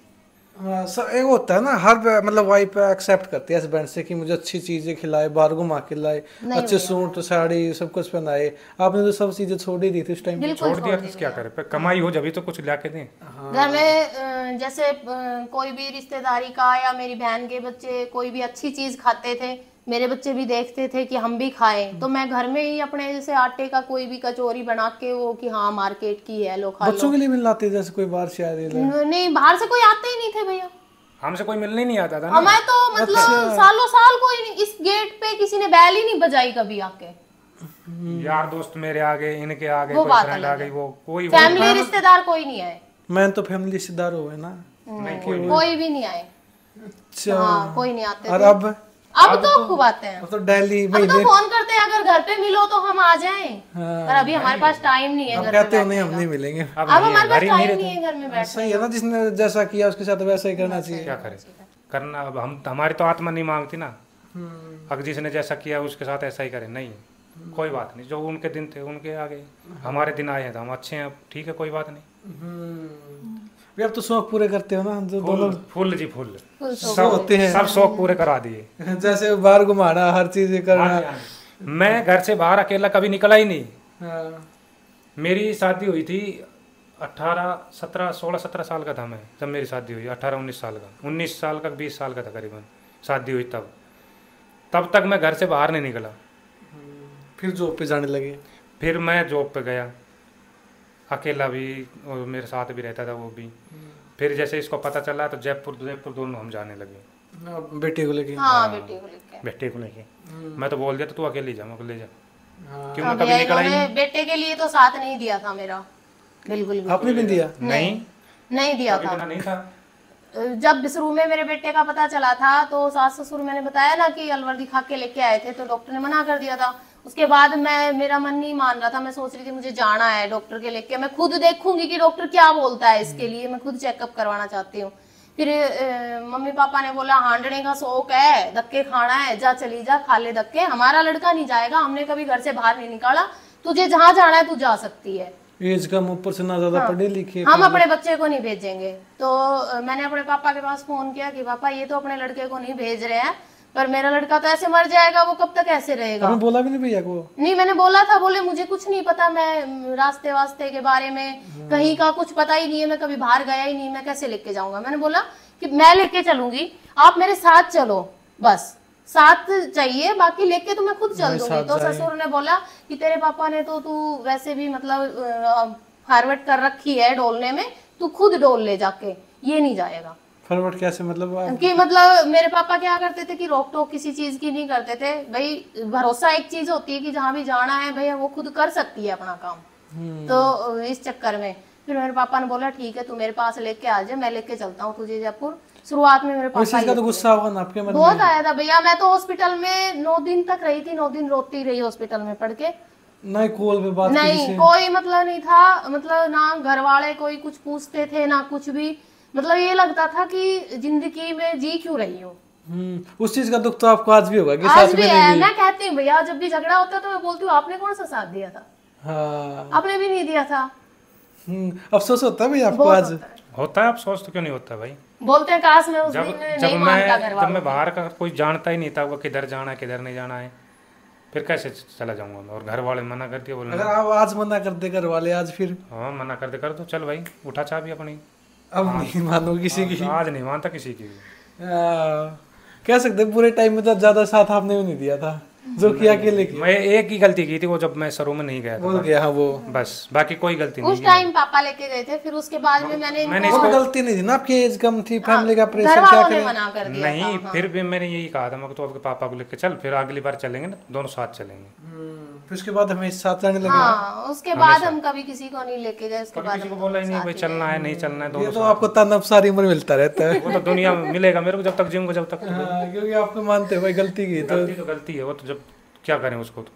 एक होता है ना, हर मतलब वाइफ एक्सेप्ट करती है हस्बैंड से कि मुझे अच्छी चीजें खिलाए, बाहर घुमा के लाए, अच्छे सूट साड़ी सब कुछ पहनाए। आपने तो सब चीजें छोड़ ही दी थी उस टाइम पे। छोड़ दिया तो क्या करे, कमाई हो जब तो कुछ ला के दें। घर में जैसे कोई भी रिश्तेदारी का या मेरी बहन के बच्चे कोई भी अच्छी चीज खाते थे, मेरे बच्चे भी देखते थे कि हम भी खाएं, तो मैं घर में ही अपने जैसे आटे का कोई भी कचौरी बना के वो कि हाँ मार्केट की है, लो खा लो। बच्चों के लिए मिल लाते जैसे कोई बाहर से आए? नहीं, बाहर से कोई आते ही नहीं थे भैया, हमसे कोई मिलने नहीं आता था। हमें तो मतलब सालों साल कोई नहीं, इस गेट पे किसी ने बैल ही नहीं बजाई कभी आके। यार दोस्त मेरे आ गए, इनके आ गए, वो कोई फ्रेंड आ गई, वो कोई फैमिली रिश्तेदार कोई नहीं आए। मैं तो फैमिली रिश्तेदार हो ना, कोई भी नहीं आए। हाँ, कोई नहीं आते। और अब तो खूब आते हैं, तो डेली अब तो फोन करते हैं अगर घर पे मिलो तो हम आ जाएं। पर अभी हमारे पास टाइम नहीं है घर पे। कहते हो नहीं हम नहीं मिलेंगे, अब हमारे पास टाइम नहीं है घर में बैठने। सही है ना, जिसने जैसा किया उसके साथ वैसा ही करना चाहिए। क्या करे करना, अब हम हमारी तो आत्मा नहीं मांगती ना, अगर जिसने जैसा किया उसके साथ ऐसा ही करे। नहीं, कोई बात नहीं, जो उनके दिन थे उनके आ गए, हमारे दिन आए हैं तो हम अच्छे हैं, ठीक है, कोई बात नहीं। अब तो शौक पूरे करते हो ना, जो दोनों फुल जी फुल सब होते हैं, सब शौक पूरे करा दिए। जैसे बाहर घुमाना, हर चीज करना। मैं घर से बाहर अकेला कभी निकला ही नहीं। मेरी शादी हुई थी 16-17 साल का था मैं जब मेरी शादी हुई। 18-19 साल का, 19 साल का 20 साल का था करीबन शादी हुई तब तक मैं घर से बाहर नहीं निकला। फिर जॉब पे जाने लगे? फिर मैं जॉब पे गया अकेला भी, और मेरे साथ भी रहता था वो भी। फिर जैसे इसको पता चला तो जयपुर दोनों हम जाने लगे। बेटे को लेके? हाँ, बेटे को लेके। मैं तो बोल दिया तो तू अकेले जा, मैं ले जा। क्यों हाँ, मैं कभी निकला ही इन्होंने नहीं। बेटे के लिए तो साथ नहीं दिया था मेरा, बिल्कुल भी। आपने भी दिया? नहीं दिया था। नहीं था। जब शुरू में मेरे बेटे का पता चला था तो सास ससुर, मैंने बताया ना कि अलवर दिखा के लेके आए थे, तो डॉक्टर ने मना कर दिया था। उसके बाद मेरा मन नहीं मान रहा था, मैं सोच रही थी मुझे जाना है डॉक्टर के लेके, मैं खुद देखूंगी कि डॉक्टर क्या बोलता है इसके लिए, मैं खुद चेकअप करवाना चाहती हूँ। फिर मम्मी पापा ने बोला हांडने का शौक है, धक्के खाना है, जा चली जा, खा ले धक्के, हमारा लड़का नहीं जाएगा, हमने कभी घर से बाहर नहीं निकाला, तुझे जहाँ जाना है तू जा सकती है। एज कम, ऊपर से ना ज्यादा पढ़े लिखे, हम अपने बच्चे को नहीं भेजेंगे। तो मैंने अपने पापा के पास फोन किया कि पापा ये तो अपने लड़के को नहीं भेज रहे हैं, पर मेरा लड़का तो ऐसे मर जाएगा, वो कब तक ऐसे रहेगा। आपने बोला भी नहीं भैया को? नहीं, मैंने बोला था, बोले मुझे कुछ नहीं पता, मैं रास्ते वास्ते के बारे में कहीं का कुछ पता ही नहीं है, मैं कभी बाहर गया ही नहीं, मैं कैसे लेके जाऊंगा। मैंने बोला कि मैं लेके चलूंगी, आप मेरे साथ चलो, बस साथ चाहिए, बाकी लेके तो मैं खुद चल दूंगी। तो ससुर ने बोला कि तेरे पापा ने तो तू वैसे भी मतलब फॉरवर्ड कर रखी है डोलने में, तू खुद डोल ले जाके, ये नहीं जाएगा। फॉरवर्ड कैसे मतलब? कि मतलब मेरे पापा क्या करते थे कि रोक टोक किसी चीज की नहीं करते थे भाई, भरोसा एक चीज होती है कि जहाँ भी जाना है भैया वो खुद कर सकती है अपना काम। तो इस चक्कर में फिर मेरे पापा ने बोला ठीक है तू मेरे पास लेके आ जा, मैं लेके चलता हूँ तुझे जयपुर। शुरुआत में मेरे पापा का तो गुस्सा होगा ना आपके मन में? बहुत आया था भैया, मैं तो हॉस्पिटल में 9 दिन तक रही थी, 9 दिन रोती रही हॉस्पिटल में पड़ के। नहीं कॉल पे बात नहीं, कोई मतलब नहीं था, मतलब ना घर वाले कोई कुछ पूछते थे ना कुछ भी, मतलब ये लगता था कि जिंदगी में जी क्यों रही हो। उस चीज का दुख तो आपको आज भी होगा कि आज भी है। मैं कहती हूँ भैया जब भी झगड़ा होता है तो मैं बोलती हूँ आपने कौन सा साथ दिया था? हाँ। आपने भी नहीं दिया था। अफसोस होता है भैया आपको आज? होता है अफसोस, तो क्यों नहीं होता भाई। बोलते हैं काश मैं उस दिन नहीं मानता घर वालों। जब मैं बाहर का कोई जानता ही नहीं था वो किधर जाना है किधर नहीं जाना है, फिर कैसे चला जाऊंगा मैं, और घर वाले मना कर दिए, बोले अगर आप आज मना कर दे घर वाले आज, फिर हाँ मना कर दे, कर दो चल भाई उठा चाबी अपनी, अब नहीं मानो किसी की? आज नहीं मानता किसी की। कह सकते बुरे टाइम में तो ज्यादा साथ आपने भी नहीं दिया था जो किया अकेले की। मैं एक ही गलती की थी, वो जब मैं सरू में नहीं गया था, बोल गया हाँ वो, बस बाकी कोई गलती नहीं। उस टाइम पापा लेके गए थे, फिर उसके बाद में मैंने वो गलती नहीं थी ना, आपकी एज कम थी, फैमिली का घर प्रेशर क्या वालों ने करे। मना कर दिया नहीं था। फिर भी मैंने यही कहा था, मैं तो आपके पापा को लेके चल, फिर अगली बार चलेंगे ना दोनों साथ चलेंगे। फिर उसके बाद हमें साथ जाने लगे। हाँ, उसके बाद हम कभी किसी को नहीं लेके गए, उसके बाद किसी को बोला ही नहीं भाई चलना है नहीं चलना है, ये दोनों तो आपको ताना सारी उम्र मिलता रहता है। वो तो दुनिया में मिलेगा मेरे को जब तक जीऊंगा, जब तक तो हाँ, क्योंकि आपको मानते हो भाई गलती की तो गलती है वो तो, जब क्या करें उसको तो।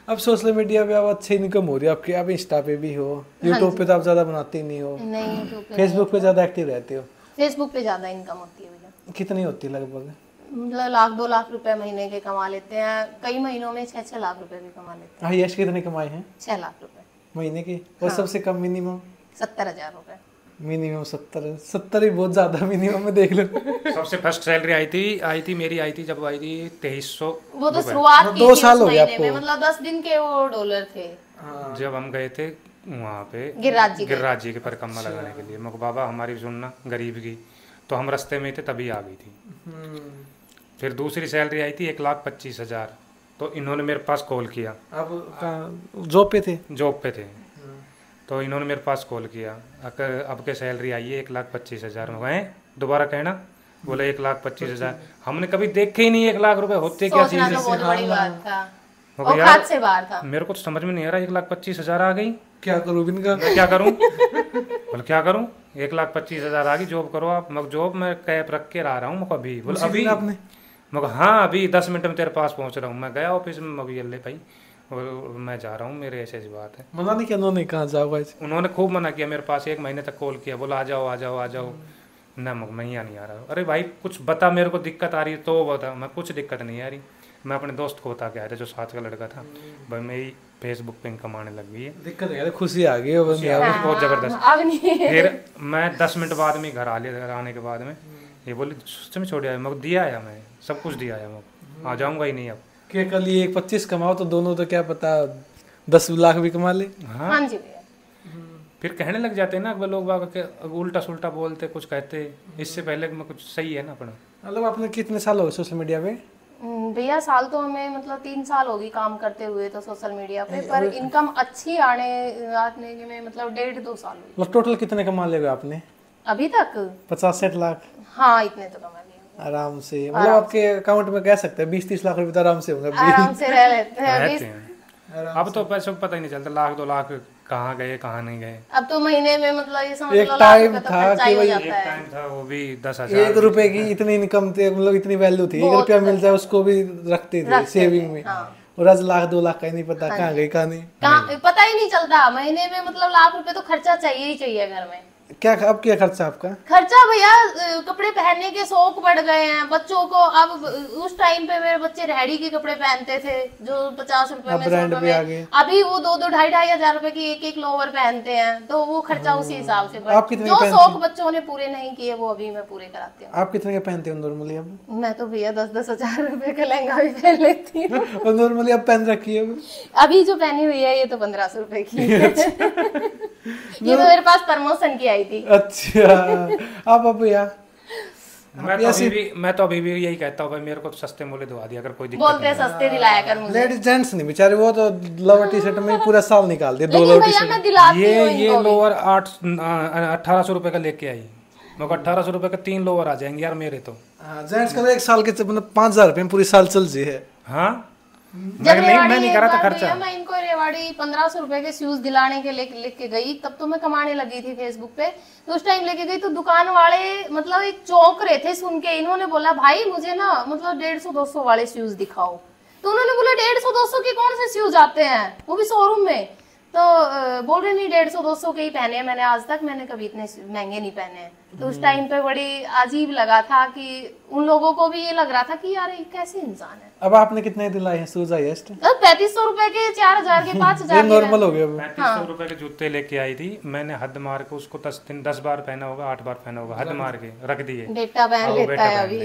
अब सोशल मीडिया पे आप अच्छी इनकम हो रही है आपकी, आप इंस्टा पे भी हो, यूट्यूब पे तो आप ज्यादा बनाते ही नहीं हो, नहीं यूट्यूब पे, फेसबुक पे ज्यादा एक्टिव रहते हो। फेसबुक पे ज्यादा इनकम होती है भैया। कितनी होती है लगभग? मतलब 1-2 लाख रुपए महीने के कमा लेते हैं, कई महीनों में 6-6 लाख रुपए भी कमा लेते हैं। हाईएस्ट कितने कमाए हैं? 6 लाख रुपए महीने के। और सबसे कम मिनिमम? 70,000 रुपए। मिनिमम 70 ही बहुत ज्यादा मिनिमम में देख लो। सबसे फर्स्ट सैलरी मेरी आई थी जब आई थी 2300। वो तो शुरुआत की 2 थी साल उस हो गया महीने में, मतलब 10 दिन के वो डॉलर थे। जब हम गए थे वहाँ पे गिरिराज जी के परिक्रमा लगाने के लिए, मैं बाबा हमारी सुनना गरीब की, तो हम रास्ते में थे तभी आ गई थी। फिर दूसरी सैलरी आई थी 1,25,000, तो इन्होंने मेरे पास कॉल किया। अब जॉब पे थे? जॉब पे थे, तो इन्होंने मेरे पास कॉल किया, अब के सैलरी आई है 1,25,000 में। गए दोबारा कहना, बोले 1,25,000, हमने कभी देखे ही नहीं 1 लाख रुपए होते क्या चीज है। बहुत बड़ी बात था, यार से बाहर था। मेरे को तो समझ में नहीं आ रहा, 1,25,000 आ गई, क्या करूँ इनका, क्या करूँ? बोले क्या करूँ, 1,25,000 आ गई, जॉब करो आप। मैं जॉब में कैब रख के रहा हूँ, अभी बोले अभी आपने? मैं हाँ अभी 10 मिनट में तेरे पास पहुँच रहा हूँ। मैं गया ऑफिस में, मगर ये ले भाई मैं जा रहा हूँ, मेरे ऐसी बात है। मना नहीं किया उन्होंने? कहाँ जाओ भाई? उन्होंने खूब मना किया, मेरे पास 1 महीने तक कॉल किया, बोला आ जाओ आ जाओ आ जाओ। ना मैं यहाँ नहीं आ रहा। अरे भाई कुछ बता, मेरे को दिक्कत आ रही है तो बता। मैं कुछ दिक्कत नहीं आ रही, मैं अपने दोस्त को बता के आया था जो साथ का लड़का था, भाई मेरी फेसबुक पे इनकम आने लग गई है। दिक्कत है, खुशी आ गई बहुत जबरदस्त। अब नहीं। फिर मैं 10 मिनट बाद में घर आ लिया। घर आने के बाद में ये बोली सिस्टम छोड़ आया, मैं दिया आया, मैं सब कुछ दिया आया, मैं आ जाऊँगा ही नहीं अब। क्या कल ये 25 कमाओ तो दोनों तो क्या पता 10 लाख भी कमा ले। हाँ जी भैया। फिर कहने लग जाते हैं ना वो लोग बाग के उल्टा सुल्टा बोलते कुछ कहते, इससे पहले मैं कुछ सही है ना अपना। मतलब आपने कितने साल हो गए सोशल मीडिया पे? भैया साल तो हमें मतलब 3 साल होगी काम करते हुए तो सोशल मीडिया पे, पर इनकम अच्छी आने में मतलब 1.5-2 साल हुई। मतलब टोटल कितने कमा लिए आपने अभी तक 50-60 लाख? हाँ इतने तो कमा लिए आराम से। मतलब आपके अकाउंट में कह सकते हैं 20-30 लाख रुपए तो आराम से होंगे। आराम से रह लेते हैं रहते हैं। अब तो पैसों का पता ही नहीं चलता, 1-2 लाख कहाँ गए कहाँ नहीं गए। अब तो महीने में मतलब ये समझ एक लो टाइम लाख रुपए तो था खर्चा ही कि हो भाई जाता है। टाइम था वो भी 10,000 1 रुपए की इतनी इनकम थी, मतलब इतनी वैल्यू थी। 1 रुपया मिल जाए उसको भी रखते थे सेविंग में। और आज 1-2 लाख का ही नहीं पता कहाँ गई कहाँ नहीं, पता ही नहीं चलता। महीने में मतलब लाख रुपए तो खर्चा चाहिए ही चाहिए घर में। क्या अब क्या खर्चा आपका? खर्चा भैया कपड़े पहनने के शौक बढ़ गए हैं बच्चों को। अब उस टाइम पे मेरे बच्चे रेडी के कपड़े पहनते थे जो 50 रुपए में 100 रुपए में, अभी वो 2-2 ढाई हजार रुपए की एक लोअर पहनते हैं, तो वो खर्चा उसी हिसाब से बढ़। जो शौक बच्चों ने पूरे नहीं किए वो अभी मैं पूरे कराती हूँ। आप कितने के पहनते हो नॉर्मली? अब मैं तो भैया 10-10 हजार रुपए का लहंगा भी पहन लेती हूँ। और नॉर्मली आप पहन रखी है? अभी जो पहनी हुई है ये तो 1500 रुपए की है। ये तो मेरे पास प्रमोशन की आई थी। अच्छा आप अब भैया मैं तो अभी भी यही कहता हूँ भाई मेरे को तो सस्ते मूल्य दिवा दिया अगर कोई दिक्कत बोलते हैं सस्ते दिलाया कर मुझे। लेडीज जेंट्स नहीं बेचारे, वो तो लोअर टी शर्ट में पूरा साल निकाल दिए। 2 लेकिन लोअर टी भैया शर्ट मैं दिलाती हूँ ये इनको भी। लोअर 1800 रुपए का लेके आई, मगर 1800 रुपए का 3 लोअर आ जाएंगे यार मेरे तो। जेंट्स का 1 साल के मतलब 5,000 रुपए में पूरी साल चल जी है। हाँ जब मैं नहीं करा था खर्चा। मैं इनको रेवाड़ी 1500 रुपए के शूज दिलाने के लेके गई, तब तो मैं कमाने लगी थी फेसबुक पे। तो उस टाइम लेके गई तो दुकान वाले मतलब एक चौंक रहे थे सुन के। इन्होंने बोला भाई मुझे ना मतलब 150-200 वाले शूज दिखाओ। तो उन्होंने बोला 150-200 के कौन से शूज आते हैं, वो भी शोरूम में। तो बोल रहे नहीं 150-200 के ही पहने हैं मैंने आज तक, मैंने कभी इतने महंगे नहीं पहने हैं। तो उस टाइम पे बड़ी अजीब लगा था कि उन लोगों को भी ये लग रहा था कि यार ये कैसे इंसान है। अब आपने कितने दिलाए हैं शूज हाईएस्ट? 3500 रुपए के, 4000 के, 5000 के नॉर्मल हो गया। 3500 रुपए के जूते लेके आई थी मैंने, हद मार के उसको 10 बार पहना होगा, 8 बार पहना होगा, हद मार के रख दिए। बेटा पहन लेता है अभी।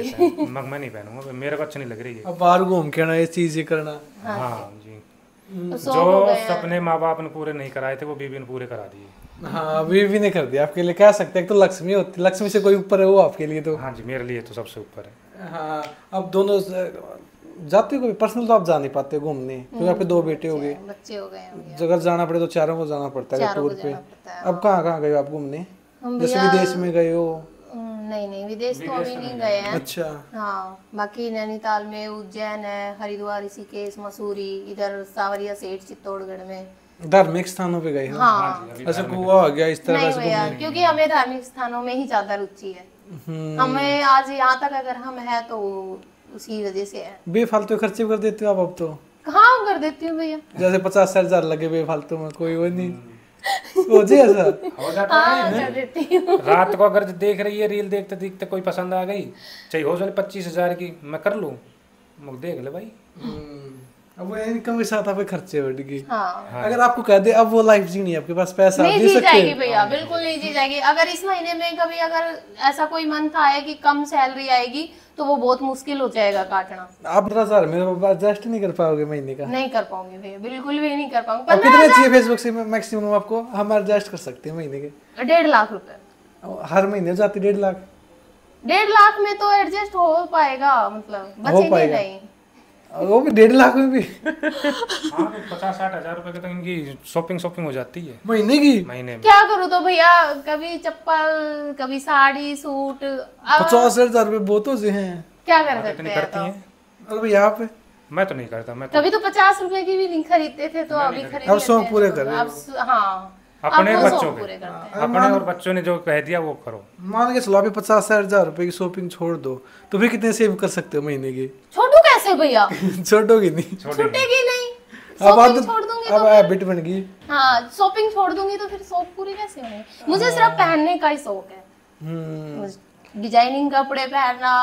मैं नहीं पहनूंगा, मेरे को अच्छा नहीं लग रही है। अब बाहर घूम के ना ये चीज करना। हाँ जी, जो सपने माँ बाप ने पूरे नहीं कराए थे वो बीवी ने पूरे करा दिए। हाँ बीवी ने कर दिया आपके लिए, कह सकते हैं। तो लक्ष्मी होती, लक्ष्मी से कोई ऊपर है वो आपके लिए तो। हाँ जी मेरे लिए तो सबसे ऊपर है। हाँ अब दोनों जाते हो, पर्सनल तो आप जा नहीं पाते घूमने क्योंकि आपके 2 बेटे हो गए, बच्चे हो गए, अगर जाना पड़े तो चारों को जाना पड़ता है टूर पे। अब कहाँ कहाँ गए आप घूमने? जैसे विदेश में गए हो? नहीं विदेश तो अभी नहीं गए हैं। अच्छा हाँ बाकी नैनीताल में, उज्जैन है, हरिद्वार, ऋषिकेश, मसूरी, इधर सावरिया सेठ, चित्तौड़गढ़ में धार्मिक स्थानों पे गए हो? हाँ ऐसा गोवा हो गया इस तरह? नहीं भैया क्योंकि हमें धार्मिक स्थानों में ही ज्यादा रुचि है। हमें आज यहाँ तक अगर हम है तो उसी वजह से है। बेफालतू खर्चे कर देते हो आप अब तो? हाँ कर देती हूँ भैया। जैसे 50,000 लगे बेफालतू में, कोई वो नहीं हो जी ऐसा हो जाता है। रात को अगर देख रही है रील, देखते देखते कोई पसंद आ गई, चाहे हो जाए 25,000 की, मैं कर लूँ, देख ले भाई। अब वो इनकम के साथ आपके खर्चे बढ़ गए। हाँ। अगर आपको कह दे अब वो लाइफ जीनी है, आपके पास पैसा नहीं जी जी सकते जाएगी हैं? भैया, बिल्कुल नहीं जी जाएगी। अगर इस महीने में कभी अगर ऐसा कोई मंथ आए कि कम सैलरी आएगी तो वो बहुत मुश्किल हो जाएगा काटना। आप 15,000 में एडजस्ट नहीं कर पाओगे महीने का? नहीं कर पाऊंगी भैया, बिल्कुल भी नहीं कर अब पाऊंगी। कितने चाहिए फेसबुक से मैक्सिमम आपको? हम एडजस्ट कर सकते हैं महीने के 1.5 लाख रुपए हर महीने जाती। 1.5 लाख 1.5 लाख में तो एडजस्ट हो पाएगा, मतलब बचेंगे नहीं। वो भी 1.5 लाख में भी? हाँ 50-60 हजार रुपए तो इनकी शॉपिंग हो जाती है महीने की। महीने में क्या करूँ तो भैया, कभी चप्पल, कभी साड़ी, सूट। 50,000 रुपए बहुत हो हैं। क्या कर सकते इतनी हैं करती हैं? अरे यहाँ पे मैं तो नहीं करता। मैं तो कभी तो 50 रुपए की भी नहीं खरीदते थे, तो अभी खरीद अब लेते शौक हैं। पूरे कर रहे हो? अब हाँ अपने अब वो बच्चों शौक के पूरे करते हैं। अपने और बच्चों ने जो कह दिया वो करो। मान के चलो अभी 50,000 रुपए की शॉपिंग छोड़ दो तो फिर कितने सेव कर सकते हो महीने की? छोड़ू कैसे भैया? छोड़ोगी नहीं? छूटेगी नहीं। अब शॉपिंग छोड़ दूंगी अब तो हैबिट बन गई। हाँ शॉपिंग छोड़ दूंगी तो फिर शौक पूरे कैसे होंगे? मुझे सिर्फ पहनने का ही शौक है, डिजाइनिंग कपड़े पहनना,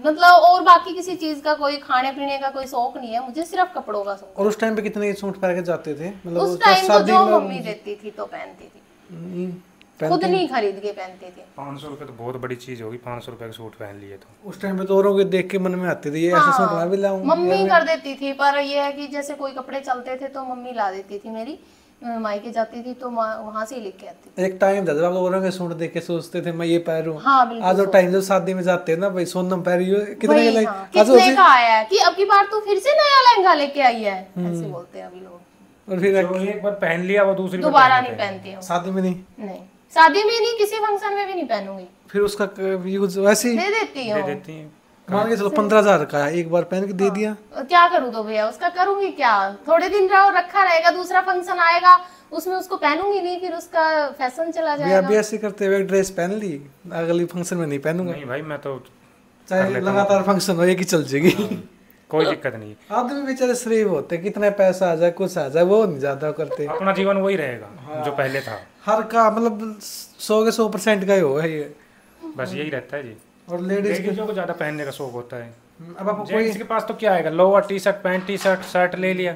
मतलब और बाकी किसी चीज का, कोई खाने पीने का कोई शौक नहीं है मुझे, सिर्फ कपड़ों का शौक। और उस टाइम पे कितने सूट पहन के जाते थे? मतलब उस टाइम तो जो मम्मी देती थी तो पहनती थी, खुद नहीं खरीद के पहनती थी। 500 रुपए तो बहुत बड़ी चीज होगी, 500 रुपए का सूट पहन लिए तो। उस टाइम पे तो औरों के देख के मन में आते थे ये ऐसा सूट मैं भी लाऊं। मम्मी कर देती थी, पर ये है कि जैसे कोई कपड़े चलते थे तो मम्मी ला देती थी मेरी, मायके जाती थी तो वहां से ही लेके आती थी। एक टाइम था जब आप लोगों के सूट देख के सोचते थे मैं ये पहनूं। हाँ बिल्कुल। आज वो टाइम जब शादी में जाते हैं ना भाई सोनम पहनी हो कितने वही, के लाइक हाँ, कितने का आया है कि अब की बार तू फिर से नया लहंगा लेके आई है, ऐसे बोलते हैं अभी लोग। और फिर जो एक बार पहन लिया वो दूसरी बार दोबारा पहनते नहीं हैं। पहनती हूँ। शादी में नहीं, नहीं शादी में नहीं, किसी फंक्शन में भी नहीं पहनूंगी, फिर उसका यूज वैसे ही दे देती दे हूँ। देती हैं। मान के चलो 15,000 का है, एक बार पहन के दे दिया। और क्या करूँ तो भैया, उसका करूंगी क्या, थोड़े दिन रहो रखा रहेगा, दूसरा फंक्शन आएगा उसमें उसको पहनूंगी नहीं, फिर उसका फैशन चला भैया जाएगा। भी ऐसे करते हुए ड्रेस पहन ली, अगली फंक्शन में नहीं पहनूंगा, नहीं भाई मैं तो चाहे लगातार फंक्शन हो एक ही चल जाएगी। कोई दिक्कत नहीं। आदमी बेचारे शरीफ होते, कितना पैसा आ जाए कुछ आ जाए वो नहीं ज्यादा करते, अपना जीवन वही रहेगा जो पहले था, हर का मतलब 100 के 100% का ही होगा ये। बस यही रहता है जी। और लेडीज लेडीजों को ज्यादा पहनने का शौक होता है। अब आपको कोई जेंट्स के पास तो क्या आएगा, lower T shirt pant T shirt shirt ले लिया,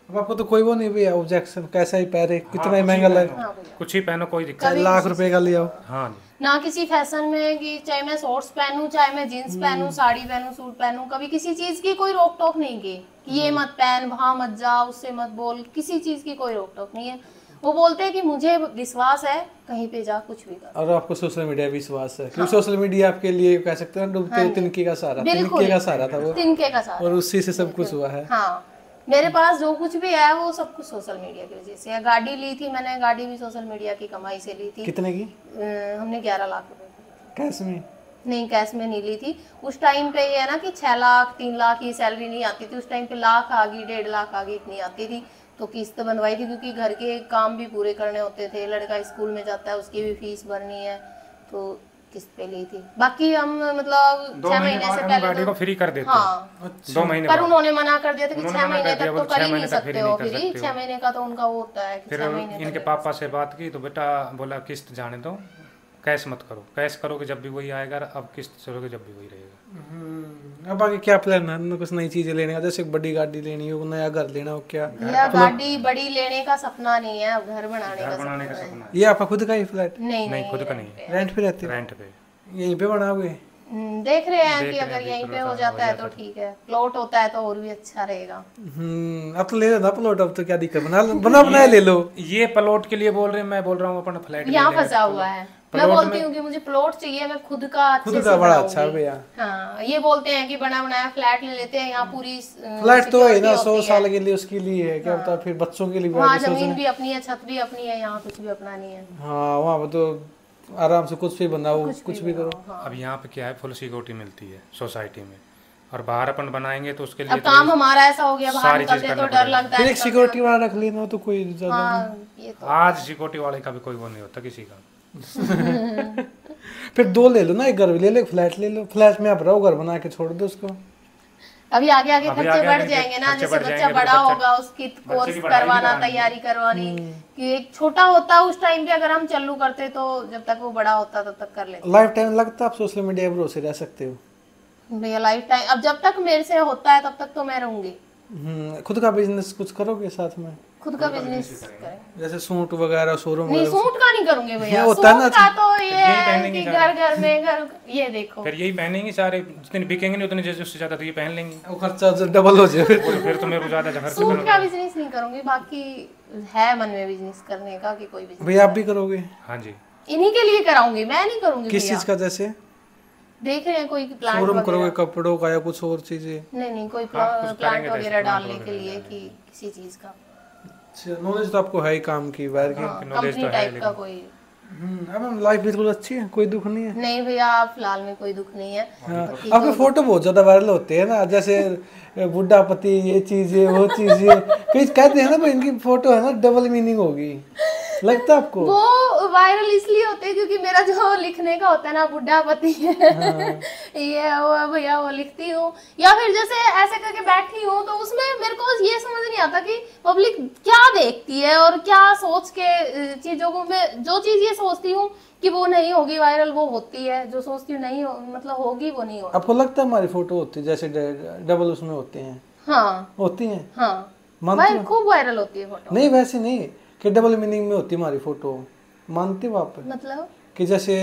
अब आपको तो कोई वो नहीं भैया ऑब्जेक्शन, कैसा ही पहने कितना ही कुछ महंगा ही लगे, पहनो, हाँ भैया। कुछ ही पहनो कोई दिक्कत चाहे लाख रुपए का लिया हो। हाँ ना किसी फैशन में कि चाहे मैं शॉर्ट्स पहनूं, चाहे मैं जींस पहनूं, साड़ी पहनूं, सूट पहनूं, कभी किसी चीज की कोई रोक टोक नहीं की कि ये मत पहन, वहां मत जा, उससे मत बोल, किसी चीज की कोई रोक टोक नहीं है। वो बोलते हैं कि मुझे विश्वास है, कहीं पे जा कुछ भी कर। और आपको सोशल मीडिया विश्वास है क्योंकि सोशल मीडिया आपके लिए कह सकते हैं डूबते तिनके का सहारा, बिल्कुल। तिनके का सहारा था वो, तिनके का साथ। और उसी से सब कुछ हुआ है। हाँ मेरे पास जो कुछ भी है वो सब कुछ सोशल मीडिया की वजह से है। गाड़ी ली थी मैंने, गाड़ी भी सोशल मीडिया की कमाई से ली थी। कितने की? हमने 11 लाख रुपए की। कैश में? नहीं कैश में नहीं ली थी। उस टाइम पे ये है ना कि 6 लाख 3 लाख की सैलरी नहीं आती थी, उस टाइम पे लाख आ गई, 1.5 लाख आ गई, इतनी आती थी। तो किस्त बनवाई थी क्योंकि घर के काम भी पूरे करने होते थे, लड़का स्कूल में जाता है उसकी भी फीस भरनी है, तो किस्त पे ली थी। बाकी हम मतलब 6 महीने से पहले गाड़ी को फ्री कर देते हैं। हाँ 2 महीने पर बाद। उन्होंने मना कर दिया था कि उन्होंने 6 मना महीने कर दिया, तक तो बोले कर 6 ही नहीं महीने तक सकते फ्री हो, नहीं कर फिर ही सकते हो। 6 महीने का तो उनका वो होता है कि फिर 6 महीने इनके तक। पापा से बात की तो बेटा बोला किस्त जाने दो, कैश मत करो, कैश करोगे जब भी वही आएगा, अब किस्त चलोगे जब भी वही रहेगा। अब आगे क्या प्लान है? कुछ नई चीजें लेने का, जैसे बड़ी गाड़ी लेनी हो, नया घर लेना हो, क्या? या गाड़ी बड़ी लेने का सपना नहीं है, अब घर बनाने का बनाने का सपना है। सपना ये आपका खुद का ही फ्लैट? नहीं नहीं खुद का नहीं है, रेंट पे रहते हो? रेंट पे। यहीं पे बनाओगे? देख रहे हैं कि अगर यहीं पे हो जाता है तो ठीक है, प्लॉट होता है तो और भी अच्छा रहेगा। अब तो ले लो ना प्लॉट, अब तो क्या दिक्कत, बना ले लो। ये प्लॉट के लिए बोल रहे हैं, मैं बोल रहा हूँ अपना फ्लैट यहाँ फंसा हुआ है। मैं बोलती हूँ कि मुझे प्लॉट चाहिए, मैं खुद का अच्छे से बड़ा अच्छा भैया। हाँ ये बोलते हैं कि बना बनाया फ्लैट ले लेते हैं, यहाँ पूरी फ्लैट तो है ना 100 साल के लिए, उसके लिए है क्या होता है, फिर बच्चों के लिए वहाँ जमीन भी अपनी है, छत भी अपनी है, यहाँ कुछ भी अपना नहीं है। हाँ वहाँ पे तो आराम से कुछ भी बनाओ, कुछ भी करो। अब यहाँ पे क्या है, फुल सिक्योरिटी मिलती है सोसाइटी में, और बाहर अपन बनाएंगे तो उसके अब लिए काम हमारा ऐसा हो गया, बाहर सारी चीज निकलते तो करना डर लगता फिर है। एक सिक्योरिटी वाला रख लेना तो कोई ज्यादा हाँ ये तो आज सिक्योरिटी वाले का भी कोई वो नहीं होता किसी का। फिर 2 ले लो ना, एक घर भी ले लो, फ्लैट ले लो, फ्लैट में आप रहो, घर बना के छोड़ दो उसको। अभी आगे आगे खर्चे बढ़ जाएंगे ना, जैसे बच्चा बड़ा होगा उसकी कोर्स करवाना, तैयारी करवानी, कि एक छोटा होता उस टाइम पे अगर हम चालू करते तो जब तक वो बड़ा होता तब तक कर लेते। लाइफ टाइम लगता है आप सोशल मीडिया पर भरोसे रह सकते हो भैया लाइफ टाइम, अब जब तक मेरे से होता है तब तक तो मैं रहूंगी। खुद का बिजनेस कुछ करोगे साथ में? खुद का बिजनेस करें, जैसे सूट वगैरह शोरूम नहीं सूट का नहीं करूंगे भैया, होता है ना, सूट का तो ये है कि घर घर में घर, ये देखो फिर यही पहनेंगे सारे, जितने बिकेंगे नहीं उतने, जैसे उससे ज्यादा तो ये पहन लेंगे, वो खर्चा डबल हो जाए फिर तो मेरे को ज्यादा खर्च सूट का बिजनेस नहीं करूंगी। बाकी है मन में बिजनेस करने का कि कोई बिजनेस। भैया आप भी करोगे? हाँ जी इन्हीं के लिए कराऊंगी, मैं नहीं करूंगी। किस चीज का? जैसे देख रहे हैं कोई प्लांट शोरूम वगैरह, करोगे कपड़ों का या कुछ और चीजें? नहीं कोई हाँ, कुछ प्लांट करेंगे वगैरह डालने के लिए कि किसी चीज का नॉलेज तो आपको है ही काम की, बाहर की। कंपनी टाइप का कोई। अब लाइफ बिल्कुल अच्छी है, कोई दुख नहीं है? नहीं भैया आप फिलहाल में कोई दुख नहीं है। आपके फोटो बहुत ज्यादा वायरल होते हैं ना, जैसे बुढ़ा पति, ये चीजें वो चीजें, कई कहते हैं ना भाई इनकी फोटो है ना डबल मीनिंग होगी, लगता है आपको? वो वायरल इसलिए होते हैं क्योंकि मेरा जो लिखने का होता है ना बुढ़ा पति ये वो भैया वो लिखती हूँ, या फिर जैसे ऐसे करके बैठी हूँ तो उसमें मेरे को ये समझ नहीं आता कि पब्लिक क्या देखती है और क्या सोच के चीजों को, मैं जो चीज ये सोचती हूँ कि वो नहीं होगी वायरल, वो होती है, जो सोचती हूँ नहीं मतलब होगी वो नहीं होगी। आपको लगता है हमारी फोटो होती है जैसे डबल उसमें होते हैं? हाँ होती है। हाँ मानती हो? खूब वायरल होती है फोटो। नहीं वैसे नहीं कि डबल मीनिंग में होती है हमारी फोटो, मानते हो आप? मतलब कि जैसे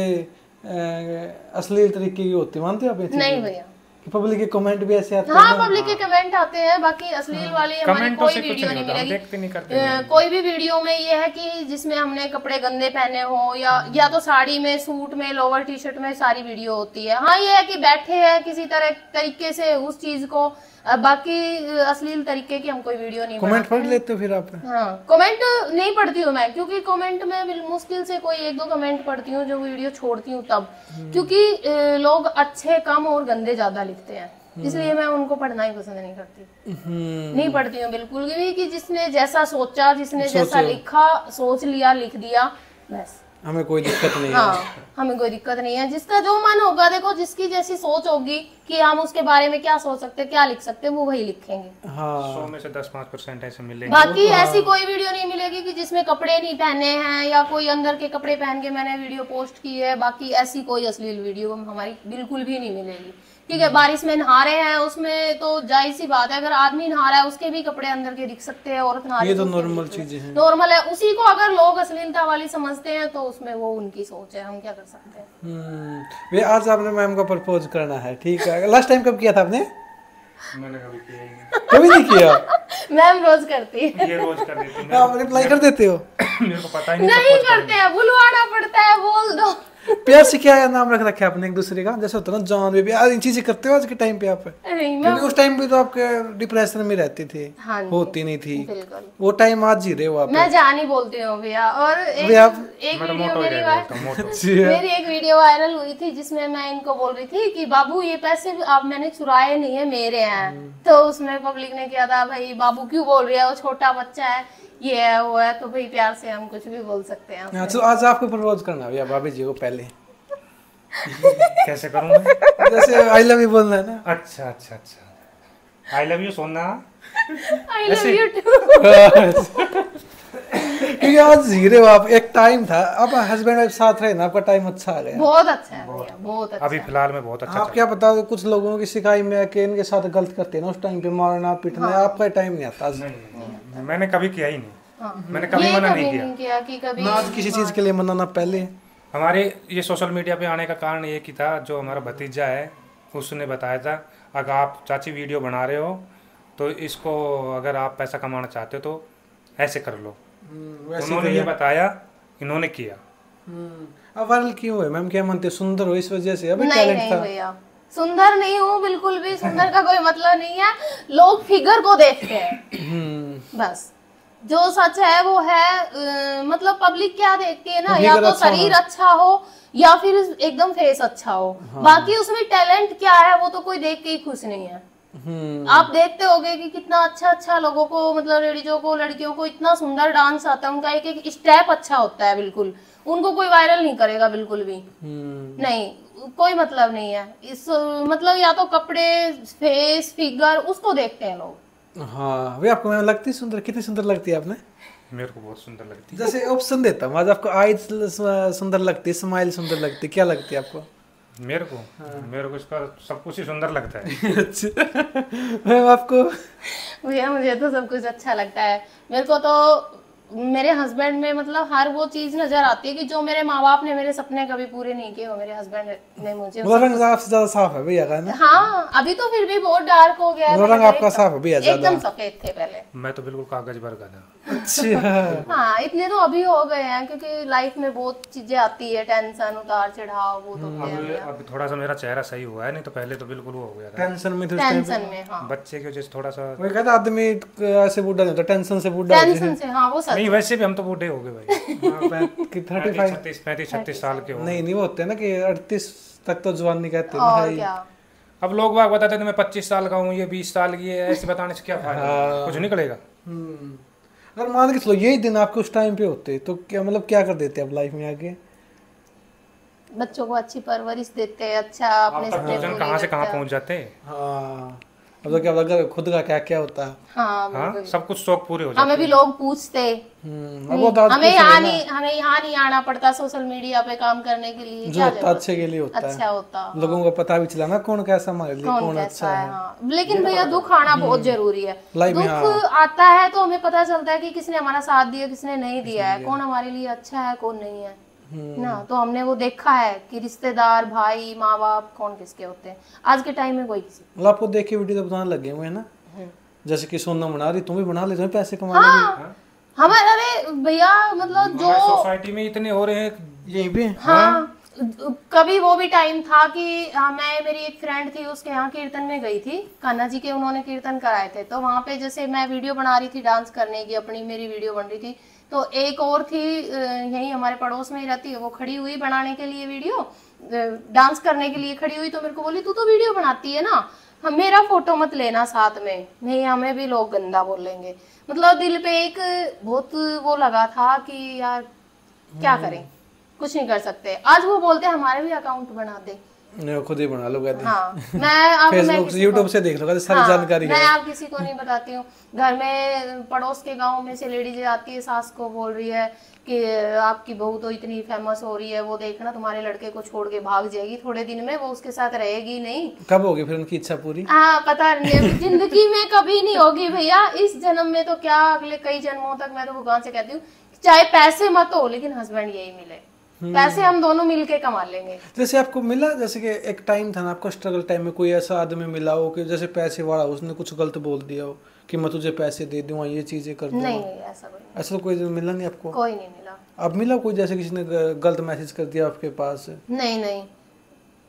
अश्लील तरीके की होती, मानते हो आप? नहीं भैया पब्लिक के कमेंट भी ऐसे आते हाँ, पब्लिक के कमेंट आते हैं। बाकी अश्लील वाली हमारी कमेंटों कोई से कुछ वीडियो नहीं नहीं होता, हम मिलेगी। देखते नहीं करते। कोई भी वीडियो में ये है कि जिसमें हमने कपड़े गंदे पहने हो या तो साड़ी में, सूट में, लोअर टी शर्ट में सारी वीडियो होती है। हाँ, ये है कि बैठे हैं किसी तरीके से उस चीज को, बाकी अश्लील तरीके की हम कोई वीडियो नहीं कमेंट बनाते पढ़ हैं। लेते हो फिर आप? हाँ, कमेंट नहीं पढ़ती हूँ मैं, क्योंकि कमेंट में मुश्किल से कोई 1-2 कमेंट पढ़ती हूँ जो वीडियो छोड़ती हूँ तब, क्योंकि लोग अच्छे कम और गंदे ज्यादा लिखते हैं, इसलिए मैं उनको पढ़ना ही पसंद नहीं करती। नहीं पढ़ती हूँ बिल्कुल भी, कि जिसने जैसा सोचा, जिसने जैसा लिखा, सोच लिया, लिख दिया, बस हमें कोई दिक्कत नहीं है। हाँ, हमें कोई दिक्कत नहीं है। जिसका जो मन होगा, देखो जिसकी जैसी सोच होगी कि हम उसके बारे में क्या सोच सकते, क्या लिख सकते, वो वही लिखेंगे। हाँ, 100 में से 10-5% ऐसे मिलेंगे। बाकी ऐसी कोई वीडियो नहीं मिलेगी कि जिसमें कपड़े नहीं पहने हैं या कोई अंदर के कपड़े पहन के मैंने वीडियो पोस्ट की है। बाकी ऐसी कोई अश्लील वीडियो हमारी बिल्कुल भी नहीं मिलेगी। ठीक है, बारिश में नहा रहे हैं, उसमें तो जाहिर सी बात है, अगर आदमी नहा रहा है उसके भी कपड़े अंदर के दिख सकते हैं, औरत नहा रही ये है तो उसके भी नॉर्मल दिख सकते हैं। चीजें हैं। नॉर्मल है, उसी को अगर लोग अश्लीलता वाली समझते हैं तो उसमें वो उनकी सोच है, हम क्या कर सकते हैं। वे आज आपने मैम को प्रपोज करना है, ठीक है। लास्ट टाइम कब किया था आपने? मैंने कभी किया ही नहीं। कभी नहीं किया? मैम रोज करती है। ये रोज कर देती हूँ। आप रिप्लाई कर देते हो? मेरे को पता ही नहीं नहीं करते हैं, बुलवाना पड़ता है, बोल दो। प्यार से क्या नाम रख रखे आपने एक दूसरे का? जैसे होता है ना जॉन बेबी, आज इन चीजें करते हो आज के टाइम पे आप? नहीं, मैं क्योंकि उस टाइम पे तो आपके डिप्रेशन में रहती थी, हाँ जी, होती नहीं थी, बिल्कुल। वो टाइम आज जी रहे हो आप। मैं जान ही बोलती हूँ भैया। और भैया आप- एक मेरा वीडियो मोटो ही मेरी रहता है, मोटो। मेरी एक वीडियो वायरल हुई थी जिसमें मैं इनको बोल रही थी कि बाबू ये पैसे आप मैंने चुराए नहीं है, मेरे हैं। तो उसमें पब्लिक ने किया था, भाई बाबू क्यों बोल रही है, वो छोटा बच्चा है, ये है वो है। तो भाई प्यार से हम कुछ भी बोल सकते हैं। हाँ, तो आज आपको प्रपोज करना भैया भाभी जी को पहले। कैसे करूँ मैं? जैसे आई लव यू बोलना है ना। अच्छा अच्छा अच्छा, आई लव यू सोना। I love you too. क्योंकि आज जी रहे हो आप, एक टाइम था, अब हस्बैंड वाइफ साथ रहे ना, आपका टाइम अच्छा आ गया। बहुत अच्छा है भैया, बहुत अच्छा। अभी फिलहाल में बहुत अच्छा आप क्या बता दो, कुछ लोगों की शिकायत में आके इनके साथ गलत करते हैं ना, उस टाइम पे मारना पीटना, आपका टाइम नहीं आता आज। नहीं, मैंने कभी किया ही नहीं। हाँ। मैंने कभी ये मना कभी नहीं किया। नहीं किया कि कभी ना आज किसी चीज के लिए मनाना पहले। हमारे ये सोशल मीडिया पे आने का कारण ये कि था, जो हमारा भतीजा है उसने बताया था, अगर आप चाची वीडियो बना रहे हो तो इसको, अगर आप पैसा कमाना चाहते हो तो ऐसे कर लो। उन्होंने ये बताया, इन्होंने किया। अब वायरल क्यों है मैम, क्या मानते हो, सुंदर हो इस वजह से? अभी नहीं टैलेंट नहीं था। भैया, सुंदर नहीं हूँ बिल्कुल भी, सुंदर का कोई मतलब नहीं है। लोग फिगर को देखते हैं, बस जो सच है वो है। मतलब पब्लिक क्या देखती है ना, या तो शरीर अच्छा हो या फिर एकदम फेस अच्छा हो। बाकी उसमें टैलेंट क्या है वो तो कोई देख के ही खुश नहीं है। आप देखते होगे कि कितना अच्छा अच्छा लोगों को, मतलब लेडीजों को, लड़कियों को इतना सुंदर डांस आता है, उनका एक एक स्टेप अच्छा होता है, बिल्कुल उनको कोई वायरल नहीं करेगा बिल्कुल भी। नहीं, कोई मतलब नहीं है इस, मतलब या तो कपड़े, फेस, फिगर, उसको देखते हैं लोग। हाँ, वे आपको मैम लगती सुंदर, कितनी सुंदर लगती है आपने? मेरे को बहुत सुंदर लगती है। जैसे ऑप्शन देता हूँ, आज आपको आईज सुंदर लगती है, स्माइल सुंदर लगती है, क्या लगती है आपको? मेरे को इसका सब कुछ ही सुंदर लगता है। अच्छा मैम आपको? भैया मुझे तो सब कुछ अच्छा लगता है। मेरे को तो मेरे हस्बैंड में मतलब हर वो चीज नजर आती है कि जो मेरे माँ बाप ने मेरे सपने कभी पूरे नहीं किए, वो मेरे हस्बैंड ने मुझे। वो रंग आपसे ज्यादा साफ है भैया का ना? हाँ, अभी तो फिर भी बहुत डार्क हो गया है। वो रंग आपका साफ है भैया ज्यादा? एकदम सफेद थे पहले। मैं तो बिल्कुल कागज भर का था। अच्छा। हाँ, इतने तो अभी हो गए हैं क्योंकि लाइफ में बहुत चीजें आती है, टेंशन, उतार चढ़ाव, वो तो होते हैं भैया। अब थोड़ा सा मेरा चेहरा सही हुआ है, नहीं तो पहले तो बिल्कुल वो हो गया था। टेंशन में थे उस टाइम पे? टेंशन में, हाँ, बच्चे की वजह से थोड़ा सा। वही कहता आदमी ऐसे बूढ़ा नहीं होता, टेंशन से बूढ़ा हो टेंशन से, हाँ वो सच नहीं, वैसे भी हम तो बूढ़े हो गए भाई। जाए। 35 35-36 साल के हो गए। नहीं नहीं, वो होते हैं ना कि 38 तक तो जवान नहीं कहते ना और भाई। क्या। अब लोग बाग बताते थे मैं 25 साल का हूँ, ये 20 साल की है, ऐसे बताने से क्या फायदा, कुछ निकलेगा। अगर मान के चलो यही दिन आपके उस टाइम पे होते तो क्या, मतलब क्या कर देते आप लाइफ में आगे? बच्चों को अच्छी परवरिश देते हैं, अच्छा अपने अब तक सपने भोजन पूरे कहाँ से कहाँ करते हैं। पहुँच जाते हैं। हाँ, अब तो क्या अगर खुद का क्या क्या होता है। हाँ हाँ, बिल्कुल। सब कुछ शौक पूरे हो जाते हमें भी लोग पूछते, अब वो तो आज हमें कुछ है यहाँ ना, नहीं, हमें यहाँ नहीं आना पड़ता सोशल मीडिया पे काम करने के लिए। जो क्या होता जरूरत अच्छे के लिए होता अच्छा है, होता, हाँ। लोगों को पता भी चला ना कौन कैसा हमारे लिए, कौन कौन कैसा अच्छा है, है। हाँ। लेकिन भैया दुख आना बहुत जरूरी है। लाइफ में, दुख आता है तो हमें पता चलता है कि किसने हमारा साथ दिया, किसने नहीं दिया है, कौन हमारे लिए अच्छा है, कौन नहीं है। ना, तो हमने वो देखा है कि रिश्तेदार, भाई, माँ बाप कौन किसके होते हैं। आज के टाइम में कोई किसी, मतलब आपको देख के वीडियो तो बनाने लगे हुए हैं ना, जैसे कि सोना बना रही, तुम भी बना लेते हो पैसे कमा हाँ हमारे, अरे भैया मतलब जो सोसाइटी में इतने हो रहे हैं यहीं पे। हाँ कभी वो भी टाइम था कि मैं, मेरी एक फ्रेंड थी, उसके यहाँ कीर्तन में गई थी, कान्हा जी के उन्होंने कीर्तन कराए थे, तो वहां पे जैसे मैं वीडियो बना रही थी डांस करने की, अपनी मेरी वीडियो बन रही थी, तो एक और थी यही हमारे पड़ोस में ही रहती है, वो खड़ी हुई बनाने के लिए वीडियो, डांस करने के लिए खड़ी हुई, तो मेरे को बोली तू तो वीडियो बनाती है ना, हम मेरा फोटो मत लेना साथ में, नहीं हमें भी लोग गंदा बोलेंगे। मतलब दिल पे एक बहुत वो लगा था कि यार क्या करें, कुछ नहीं कर सकते। आज वो बोलते हैं हमारे भी अकाउंट बना दे, नहीं खुद ही बना लो कहते हैं। हाँ मैं अब फेसबुक यूट्यूब से देख लो, सारी जानकारी मैं आप किसी को नहीं बताती हूँ। घर में पड़ोस के गांव में से लेडीज आती है, सास को बोल रही है कि आपकी बहू तो इतनी फेमस हो रही है, वो देखना तुम्हारे लड़के को छोड़ के भाग जाएगी थोड़े दिन में, वो उसके साथ रहेगी नहीं। कब होगी फिर उनकी इच्छा पूरी? हाँ पता नहीं, जिंदगी में कभी नहीं होगी भैया, इस जन्म में तो क्या, अगले कई जन्मों तक। मैं तो भगवान से कहती हूँ चाहे पैसे मत हो, लेकिन हस्बैंड यही मिले, पैसे हम दोनों मिलके कमा लेंगे। जैसे आपको मिला, जैसे कि एक टाइम था ना आपको स्ट्रगल टाइम में, कोई ऐसा आदमी मिला हो कि जैसे पैसे वाला, उसने कुछ गलत बोल दिया हो कि मैं तुझे पैसे दे दूंगा, ये चीजें कर दूंगा? नहीं ऐसा कोई नहीं, ऐसा कोई मिला नहीं आपको? कोई नहीं मिला। अब मिला कोई, जैसे किसी ने गलत मैसेज कर दिया आपके पास? नहीं नहीं,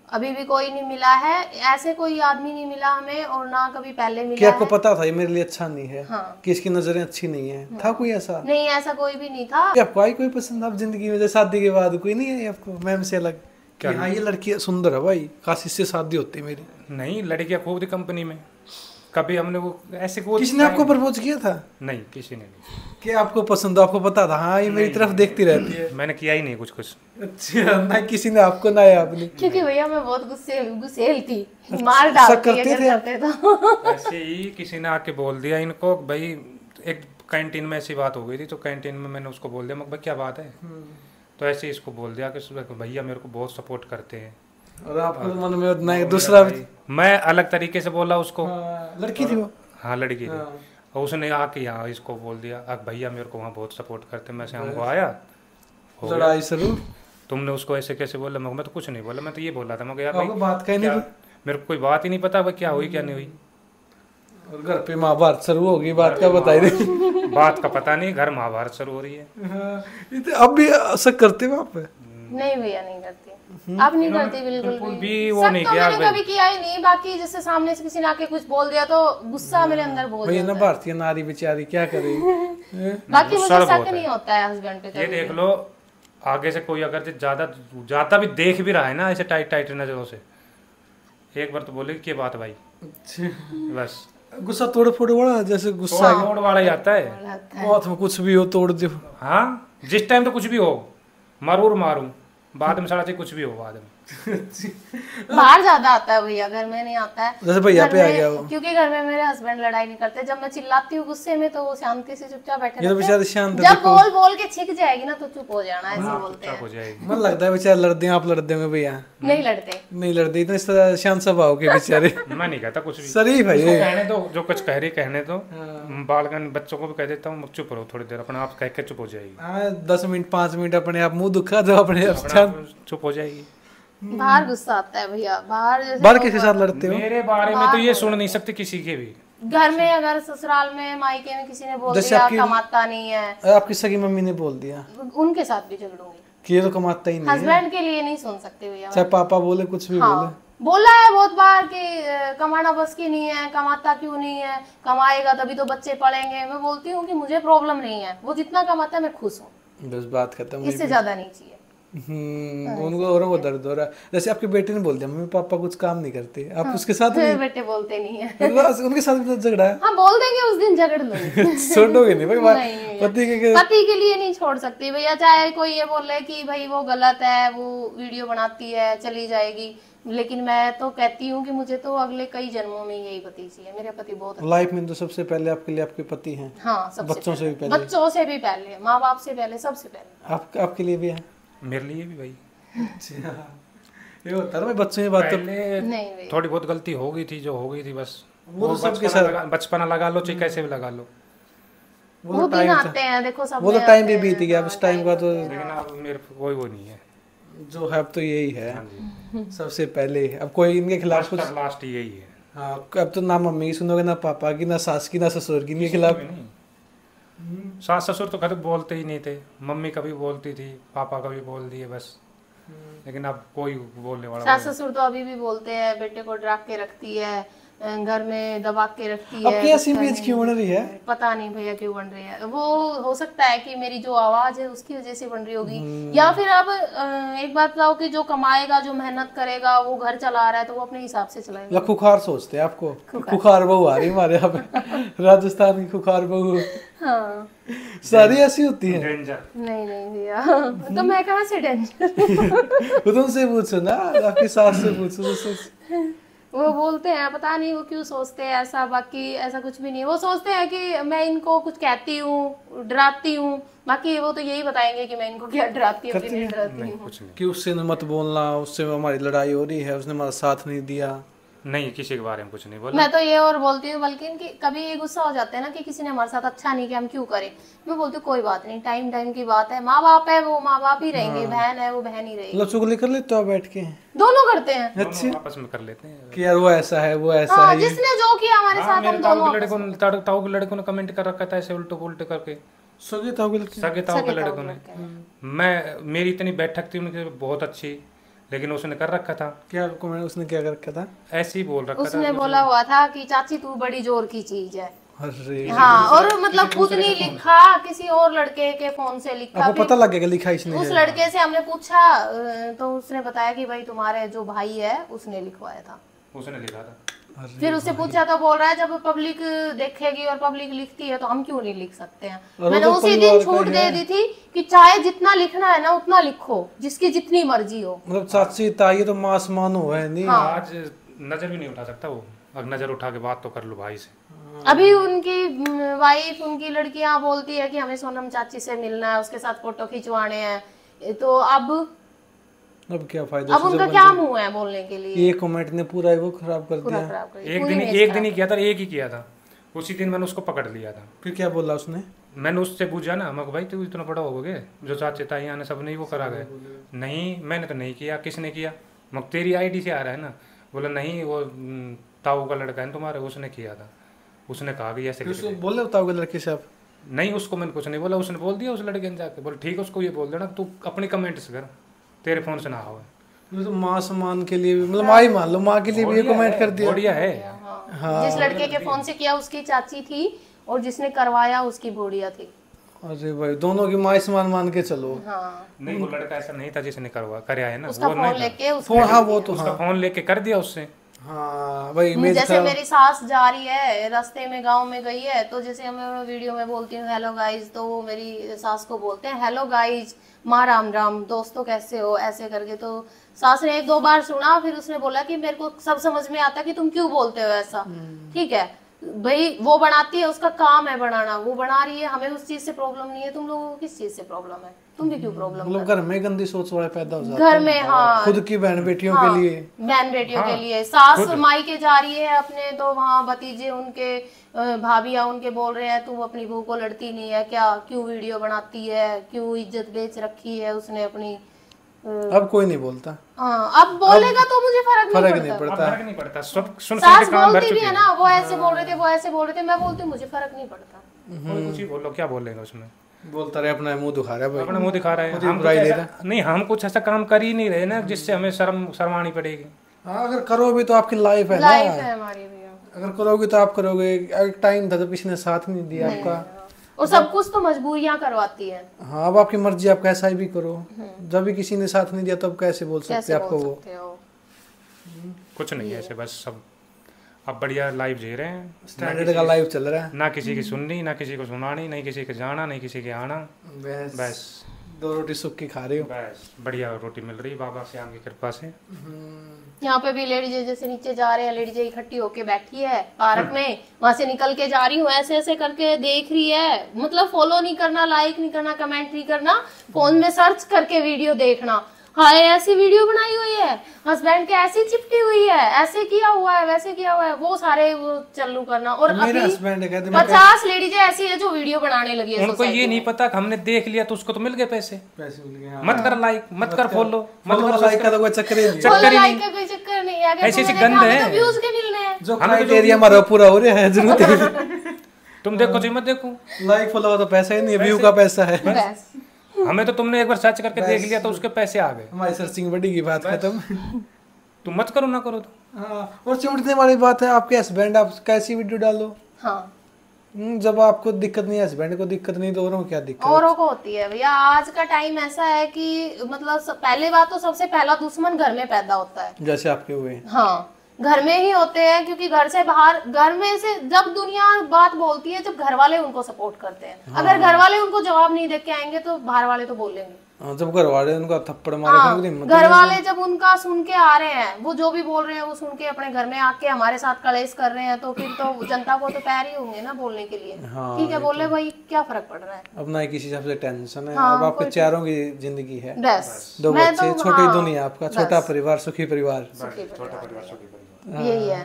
अभी भी कोई नहीं मिला है, ऐसे कोई आदमी नहीं मिला हमें, और ना कभी पहले मिला कि आपको है। पता था ये मेरे लिए अच्छा नहीं है, हाँ। कि इसकी नजरें अच्छी नहीं है, था कोई ऐसा? नहीं ऐसा कोई भी नहीं था। कि आपको आई कोई पसंद आप जिंदगी में, जैसे शादी के बाद कोई नहीं आई आपको मैम से अलग कि हाँ ये लड़की सुंदर है भाई, काश इससे शादी होती मेरी? नहीं, लड़कियां खूब थी कंपनी में, कभी हमने वो ऐसे को किसने आपको प्रपोज किया था? नहीं, किसी ने नहीं। कि आपको पसंद हो, आपको पता था हाँ ये मेरी तरफ देखती रहती है? मैंने किया ही नहीं कुछ। अच्छा, ना किसी ने आपको ना आया आपने? क्योंकि भैया मैं बहुत गुस्सेल थी, मार डालती करते थे आप? तो ऐसे ही किसी ने आके बोल दिया इनको, भाई एक कैंटीन में ऐसी बात हो गई थी, तो कैंटीन में मैंने उसको बोल दिया, मैं भाई क्या बात है, तो ऐसे ही इसको बोल दिया कि भैया मेरे को बहुत सपोर्ट करते हैं, और आपको मन में नहीं दूसरा? मैं अलग तरीके से बोला उसको। लड़की थी वो? हाँ लड़की थी, और उसने आके यहाँ इसको बोल दिया भैया मेरे को वहाँ बहुत सपोर्ट करते, मैं शाम को आया, लड़ाई शुरू। तुमने उसको ऐसे कैसे बोला? मैं तो कुछ नहीं बोला, मैं तो ये बोला था, मैं यार आपको बात कहनी मेरे को कोई बात ही नहीं पता भाई क्या हुई क्या नहीं हुई, और घर पे महाभारत शुरू होगी, बात का बताई दे। बात का पता नहीं, घर महाभारत शुरू हो रही है। अब भी शक करते हो आप? नहीं भैया नहीं करती, आप नहीं करती बिल्कुल भी वो नहीं किया, मैंने कभी किया ही नहीं। बाकी जैसे सामने से किसी ने आके कुछ बोल दिया तो गुस्सा मेरे अंदर बहुत भाई ना, भारतीय नारी बेचारी क्या करेगी। बाकी मुझे शक नहीं होता है हस्बैंड पे। ये देख लो, आगे से कोई अगर ज्यादा भी देख भी रहा है ना ऐसे टाइट नजरों से, एक बार तो बोले कि बात भाई, बस गुस्सा तोड़ फोड़ वाला, जैसे गुस्सा तोड़ वाला ही आता है, बहुत में कुछ भी हो तोड़ दो। हाँ जिस टाइम तो कुछ भी हो, मारू बाद में सारा चीज कुछ भी हो बाद में। बाहर ज्यादा आता है भैया, घर में नहीं आता है। जैसे भैया पे आ गया वो, क्योंकि घर में मेरे हस्बैंड लड़ाई नहीं करते। जब मैं चिल्लाती हूँ गुस्से में तो वो शांति से चुपचाप बैठे रहते हैं। शांत, जब बोल बोल के छिक जाएगी ना तो चुप हो जाना, ऐसे बोलते हैं। हो जाएगी। मन लगता है बेचारे लड़ते हैं, आप लड़ते होंगे भैया? नहीं लड़ते, नहीं लड़ते, इतने शांत स्वभाव के बेचारे। मैं नहीं कहता कुछ भी, शरीफ है ये। कहने दो जो कुछ कह रही कहने दो, बालगन बच्चों को भी कह देता हूँ चुप रहो थोड़ी देर, अपने आप कह के चुप हो जाएगी। 10 मिनट 5 मिनट अपने आप मुंह दुखा दो, अपने आप चुप हो जाएगी। बाहर गुस्सा आता है भैया, बाहर किसके साथ लड़ते हो? मेरे बारे में तो ये सुन नहीं सकते किसी के भी। घर में अगर ससुराल में मायके में किसी ने बोल दिया कमाता नहीं है, आपकी सगी मम्मी ने बोल दिया, उनके साथ भी झगड़ूंगी कि ये तो कमाता ही नहीं है। हस्बैंड के लिए नहीं सुन सकते भैया। चाहे पापा बोले कुछ भी बोले। बोला है बहुत बार कि कमाना बस की नहीं है, कमाता क्यों नहीं है, कमाएगा तभी तो बच्चे पढ़ेंगे। मैं बोलती हूँ कि मुझे प्रॉब्लम नहीं है, वो जितना कमाता है मैं खुश हूँ, बस बात खत्म। इससे ज्यादा नहीं चाहिए। उनको और वो दर्द हो रहा है। जैसे आपके बेटे ने बोल दिया मम्मी पापा कुछ काम नहीं करते, आप उसके साथ मेरे बेटे बोलते नहीं है। उनके साथ भी झगड़ा है? हाँ बोल देंगे, उस दिन झगड़ लो। छोड़ोगे नहीं भाई? नहीं, पति के लिए नहीं छोड़ सकती भैया। चाहे कोई ये बोले कि भाई वो गलत है, वो वीडियो बनाती है, चली जाएगी, लेकिन मैं तो कहती हूँ कि मुझे तो अगले कई जन्मों में यही पति चाहिए। मेरे पति बहुत लाइफ में तो सबसे पहले आपके लिए आपके पति हैं। हाँ, बच्चों से भी पहले, बच्चों से भी पहले, माँ बाप से पहले, सबसे पहले। आपके लिए भी है? मेरे लिए भी भाई। अच्छा, ये होता है ना बच्चों की बात तो नहीं, थोड़ी बहुत गलती हो गई थी, जो हो गई थी बस। वो तो सबके साथ बचपना लगा लो चाहे कैसे भी लगा लो, वो दिन आते हैं, देखो सब वो तो टाइम भी बीत गया, उस टाइम का तो, लेकिन अब मेरे को कोई वो नहीं है जो है अब तो यही है सबसे पहले। अब कोई इनके खिलाफ कुछ, लास्ट यही है। हाँ अब तो ना मम्मी की सुनोगे, ना पापा की, ना सास की, ना ससुर की, इनके खिलाफ। सास ससुर तो कभी बोलते ही नहीं थे, मम्मी कभी बोलती थी, पापा कभी बोल दिए बस, लेकिन अब कोई बोलने वाला सास ससुर तो अभी भी बोलते हैं, बेटे को डरा के रखती है, घर में दबा के रखती है। अब कैसी इमेज क्यों बन रही है, पता नहीं भैया क्यों बन रही है। वो हो सकता है कि मेरी जो आवाज है उसकी वजह से बन रही होगी, या फिर अब एक बात बताओ कि जो कमाएगा, जो मेहनत करेगा, वो घर चला रहा है तो वो अपने हिसाब से चलाएगा। या खुखार सोचते हैं आपको, खुखार बहू आ रही हमारे यहाँ पे राजस्थान की खुखार बहू। हाँ सारी ऐसी होती है। नहीं भैया तो मैं कहाँ से डेंजर वो तुमसे पूछो ना, आपकी सास से पूछो। वो बोलते हैं, पता नहीं वो क्यों सोचते हैं ऐसा, बाकी ऐसा कुछ भी नहीं। वो सोचते हैं कि मैं इनको कुछ कहती हूँ, डराती हूँ, बाकी वो तो यही बताएंगे कि मैं इनको क्या डराती हूँ, नहीं डराती हूँ। कि उससे मत बोलना, उससे हमारी लड़ाई हो रही है, उसने हमारा साथ नहीं दिया। नहीं, किसी के बारे में कुछ नहीं बोला। मैं तो ये और बोलती हूँ, बल्कि इनकी कभी ये गुस्सा हो जाते हैं ना कि किसी ने हमारे साथ अच्छा नहीं किया, हम क्यों करें। मैं बोलती हूँ कोई बात नहीं, टाइम की बात है, माँ बाप है वो माँ बाप ही रहेंगे, बहन है वो बहन ही रहेगी। मतलब चुगली कर लेते हो बैठ के? दोनों करते हैं, अच्छी आपस में कर लेते हैं कि यार वो ऐसा है, वो ऐसा है। जिसने जो किया हमारे साथ हम दोनों। ताऊ के लड़कों ने कमेंट कर रखा था ऐसे उल्टे पुल्टे करके, सगे ताऊ के लड़कों ने। मेरी इतनी बैठक थी उनकी बहुत अच्छी, लेकिन उसने कर रखा था क्या कमेंट, उसने क्या कर रखा था? ऐसे ही बोल रखा था, उसने बोला हुआ था कि चाची तू बड़ी जोर की चीज है। अरे हाँ, और मतलब खुद नहीं लिखा, किसी और लड़के के फोन से लिखा। आपको पता लगेगा लिखा इसने? उस लड़के से हमने पूछा तो उसने बताया कि भाई तुम्हारे जो भाई है उसने लिखवाया था, उसने लिखा था। फिर उससे पूछा तो बोल रहा है जब पब्लिक देखेगी और पब्लिक लिखती है तो हम क्यों नहीं लिख सकते हैं। मैंने तो उसी दिन छूट दे दी थी कि चाहे जितना लिखना है ना उतना लिखो, जिसकी जितनी मर्जी हो। मतलब चाची ताई तो मां समान हो है नहीं। हाँ। आज नजर भी नहीं उठा सकता वो, अगर नजर उठा के बात तो कर लो भाई से। अभी उनकी वाइफ, उनकी लड़कियां बोलती है कि हमें सोनम चाची से मिलना है, उसके साथ फोटो खिंचवाने हैं, तो अब क्या फायदा? अब उनका क्या मुंह है बोलने के लिए? ये कमेंट ने पूरा वो खराब कर दिया। एक दिन ही किया था, एक ही किया था, उसी दिन मैंने उसको पकड़ लिया था। फिर क्या बोला उसने? मैंने उससे पूछा ना, मैं भाई तू इतना बड़ा हो गए, जो चाचे ताई आने सब नहीं वो करा गए। नहीं मैंने तो नहीं किया, किसने किया? मग तेरी आईडी से आ रहा है ना। बोला नहीं वो ताऊ का लड़का है तुम्हारे, उसने किया था। उसने कहा कि ऐसे बोले ताऊ के लड़के से आप? नहीं, उसको मैंने कुछ नहीं बोला, उसने बोल दिया उस लड़के ने जाके। बोले ठीक है, उसको ये बोल देना तू अपनी कमेंट से कर, तेरे फोन से ना हो। तो माँ सम्मान के लिए भी, मतलब माँ ही मान लो, माँ के लिए भी ये कमेंट कर दिया। बढ़िया है। हाँ। जिस लड़के के फोन से किया उसकी चाची थी और जिसने करवाया उसकी बुढ़िया थी। अरे भाई दोनों की माँ सम्मान मान के चलो। हाँ। नहीं वो लड़का ऐसा नहीं था जिसने कराया है ना, उसका वो फोन लेके उसका फोन लेके कर दिया उससे। हाँ भाई जैसे मेरी सास जा रही है रास्ते में, गांव में गई है, तो जैसे मैं वीडियो में बोलती हूँ हेलो गाइज, तो वो मेरी सास को बोलते हैं हेलो गाइज, माँ राम राम, दोस्तों कैसे हो, ऐसे करके। तो सास ने 1-2 बार सुना, फिर उसने बोला कि मेरे को सब समझ में आता कि तुम क्यों बोलते हो ऐसा। ठीक है भाई, वो बनाती है, उसका काम है बनाना, वो बना रही है, हमें उस चीज से प्रॉब्लम नहीं है। तुम लोगों को किस चीज से प्रॉब्लम है? तुम भी क्यों प्रॉब्लम? मतलब घर में गंदी सोच वाले पैदा हो जाते हैं, घर में। हाँ, खुद की बहन बेटियों के लिए, बहन बेटियों के लिए। सास माई के जा रही है अपने, तो वहाँ भतीजे उनके, भाभियां उनके बोल रहे हैं तू अपनी बहू को लड़ती नहीं है क्या, क्यों वीडियो बनाती है, क्यों इज्जत बेच रखी है उसने अपनी। अब कोई नहीं बोलता। हाँ, अब बोलेगा तो मुझे फर्क नहीं पड़ता। सास बोलती भी है ना, वो ऐसे बोल रहे थे, वो ऐसे बोल रहे थे, मैं बोलती हूँ मुझे फर्क नहीं पड़ता। कुछ ही बोलो, क्या बोलेगा उसमें? बोलता रहे, अपना मुंह दिखा रहा है भाई, अपना मुंह दिखा रहा है। नहीं, हम कुछ ऐसा काम कर ही नहीं रहे ना जिससे हमें शर्मानी पड़ेगी। हाँ, अगर करो भी तो आपकी लाइफ है, लाइफ है हमारी भी। अगर करोगे तो आप करोगे। एक टाइम था तो किसी ने साथ नहीं दिया आपका, और सब कुछ तो मजबूरियां करवाती है। हाँ, अब आपकी मर्जी, आप कैसा भी करो। जब भी किसी ने साथ नहीं दिया तब कैसे बोल सकते आपको वो? कुछ नहीं है ऐसे, बस सब अब बढ़िया लाइफ जी रहे हैं, स्टैंडर्ड का लाइफ चल रहा है। ना किसी की सुननी, ना किसी को सुनानी, नहीं किसी के जाना, नहीं किसी के आना। बस 2 रोटी सूख की खा रहे हो। बस बढ़िया रोटी मिल रही बाबा श्याम की कृपा से। यहाँ पे भी लेडीज जैसे नीचे जा रहे हैं, लेडीज इकट्ठी होके बैठी है पार्क में, वहां से निकल के जा रही हूँ, ऐसे ऐसे करके देख रही है। मतलब फॉलो नहीं करना, लाइक नहीं करना, कमेंट नहीं करना, फोन में सर्च करके वीडियो देखना। हाँ ऐसी वीडियो बनाई हुई है, हस्बैंड के ऐसी चिपटी हुई है, ऐसे किया हुआ है, वैसे किया हुआ है, वो सारे वो चालू करना। और मेरे अभी हस्बैंड कहते 50 लेडीज ऐसी है जो वीडियो बनाने लगी है। उनको ये नहीं पता कि हमने देख लिया तो उसको तो मिल गए पैसे मिल गए। हाँ। मत कर लाइक, मत कर फॉलो, मत कर लाइक का तो कोई चक्कर ही नहीं है। चक्कर लाइक का कोई चक्कर नहीं है। ऐसी ऐसी गंद है व्यूज के मिलने हैं, जो क्राइटेरिया हमारा पूरा हो रहा है जरूरत तुम देखो चाहे मत देखो, लाइक फॉलो तो पैसा ही नहीं है, व्यू का पैसा है। बस। हमें तो तुमने एक बार सर्च करके देख लिया तो उसके पैसे आ गए, हमारी सर्चिंग बड़ी की बात खत्म। तुम मत करो ना करो तो। हाँ, और चिमटने वाली बात है, आपके हस्बैंड आप कैसी वीडियो डालो, हाँ जब आपको दिक्कत नहीं है, हस्बैंड को दिक्कत नहीं, तो औरों को क्या दिक्कत? औरों को होती है भैया। आज का टाइम ऐसा है कि मतलब पहले बात तो सबसे पहला दुश्मन घर में पैदा होता है, जैसे आपके हुए। हाँ घर में ही होते हैं, क्योंकि घर से बाहर, घर में से जब दुनिया बात बोलती है जब घर वाले उनको सपोर्ट करते हैं। हाँ। अगर घर वाले उनको जवाब नहीं दे के आएंगे तो बाहर वाले तो बोलेंगे। हाँ, जब घर वाले उनका थप्पड़ मारे, हाँ, घर वाले जब उनका सुन के आ रहे हैं, वो जो भी बोल रहे हैं वो सुन के अपने घर में आके हमारे साथ कलेश कर रहे हैं, तो फिर तो जनता को तो पैर ही होंगे ना बोलने के लिए। हाँ, ठीक है, बोले भाई क्या फर्क पड़ रहा है। अब ना ही किसी हिसाब से टेंशन है। हाँ, अब आपके चारों की जिंदगी है, बस दो मैं बच्चे, तो छोटी हाँ, दुनिया, आपका छोटा परिवार, सुखी परिवार। यही है,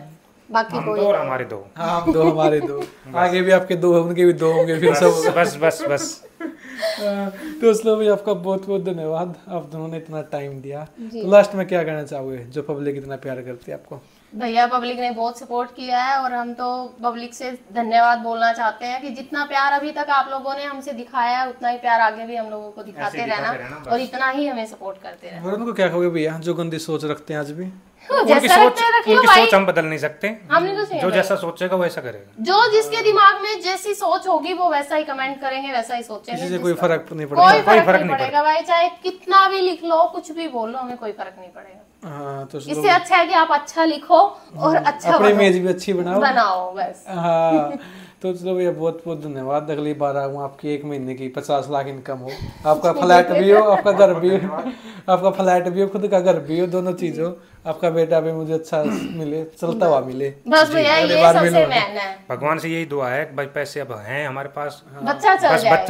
बाकी हम कोई दो और हमारे दो। हाँ, हम दो, हमारे दो, आगे भी आपके दो, उनके भी दो होंगे, फिर सब होगा। बस बस बस। तो इसलिए भी आपका बहुत बहुत धन्यवाद, आप दोनों ने इतना टाइम दिया। तो लास्ट में क्या कहना चाहोगे, जो पब्लिक इतना प्यार करती है आपको? भैया पब्लिक ने बहुत सपोर्ट किया है, और हम तो पब्लिक से धन्यवाद बोलना चाहते हैं कि जितना प्यार अभी तक आप लोगों ने हमसे दिखाया है, उतना ही प्यार आगे भी हम लोगों को दिखाते रहना, और इतना ही हमें सपोर्ट करते रहना। और उनको क्या कहोगे भैया जो गंदी सोच रखते हैं आज भी? उनकी सोच हम बदल नहीं सकते, हमने तो जो जैसा सोचेगा वैसा करेगा। जो जिसके दिमाग में जैसी सोच होगी वो वैसा ही कमेंट करेंगे, वैसा ही सोचेंगे। किसी से कोई फर्क नहीं कोई पड़ता। फर्क नहीं पड़ेगा भाई, चाहे कितना भी लिख लो, कुछ भी बोल लो, हमें कोई फर्क नहीं पड़ेगा। हाँ, तो इससे अच्छा है कि आप अच्छा लिखो और अच्छा अपनी इमेज भी अच्छी बनाओ बस। हाँ, तो चलो भैया बहुत बहुत धन्यवाद। अगली बार आऊँ आपकी 1 महीने की 50 लाख इनकम हो, आपका फ्लैट भी हो, आपका घर भी हो, आपका फ्लैट भी हो, खुद का घर भी हो, दोनों चीज हो, आपका बेटा भी मुझे अच्छा मिले, चलता हुआ मिले। बस भैया ये सबसे मेन है। भगवान से यही दुआ है कि भाई पैसे अब हैं हमारे पास, बच्चा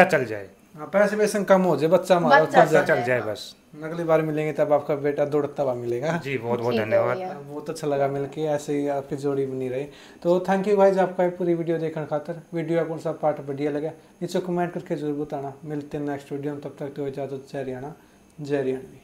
चल जाए। हाँ, पैसे वैसे कम हो जाए, बच्चा हमारा चल जाए बस। अगली बार मिलेंगे तब आपका बेटा दौड़ता हुआ मिलेगा। जी बहुत बहुत धन्यवाद, बहुत अच्छा लगा मिलके, ऐसे ही आपकी जोड़ी बनी रही। तो थैंक यू भाई आपका पूरी वीडियो देखने खातर। वीडियो कौन सा पार्ट बढ़िया लगा नीचे कमेंट करके जरूर बताना। मिलते हैं नेक्स्ट वीडियो में, तब तक तो इजाजत। जय हरियाणा, जय हरियाणवी।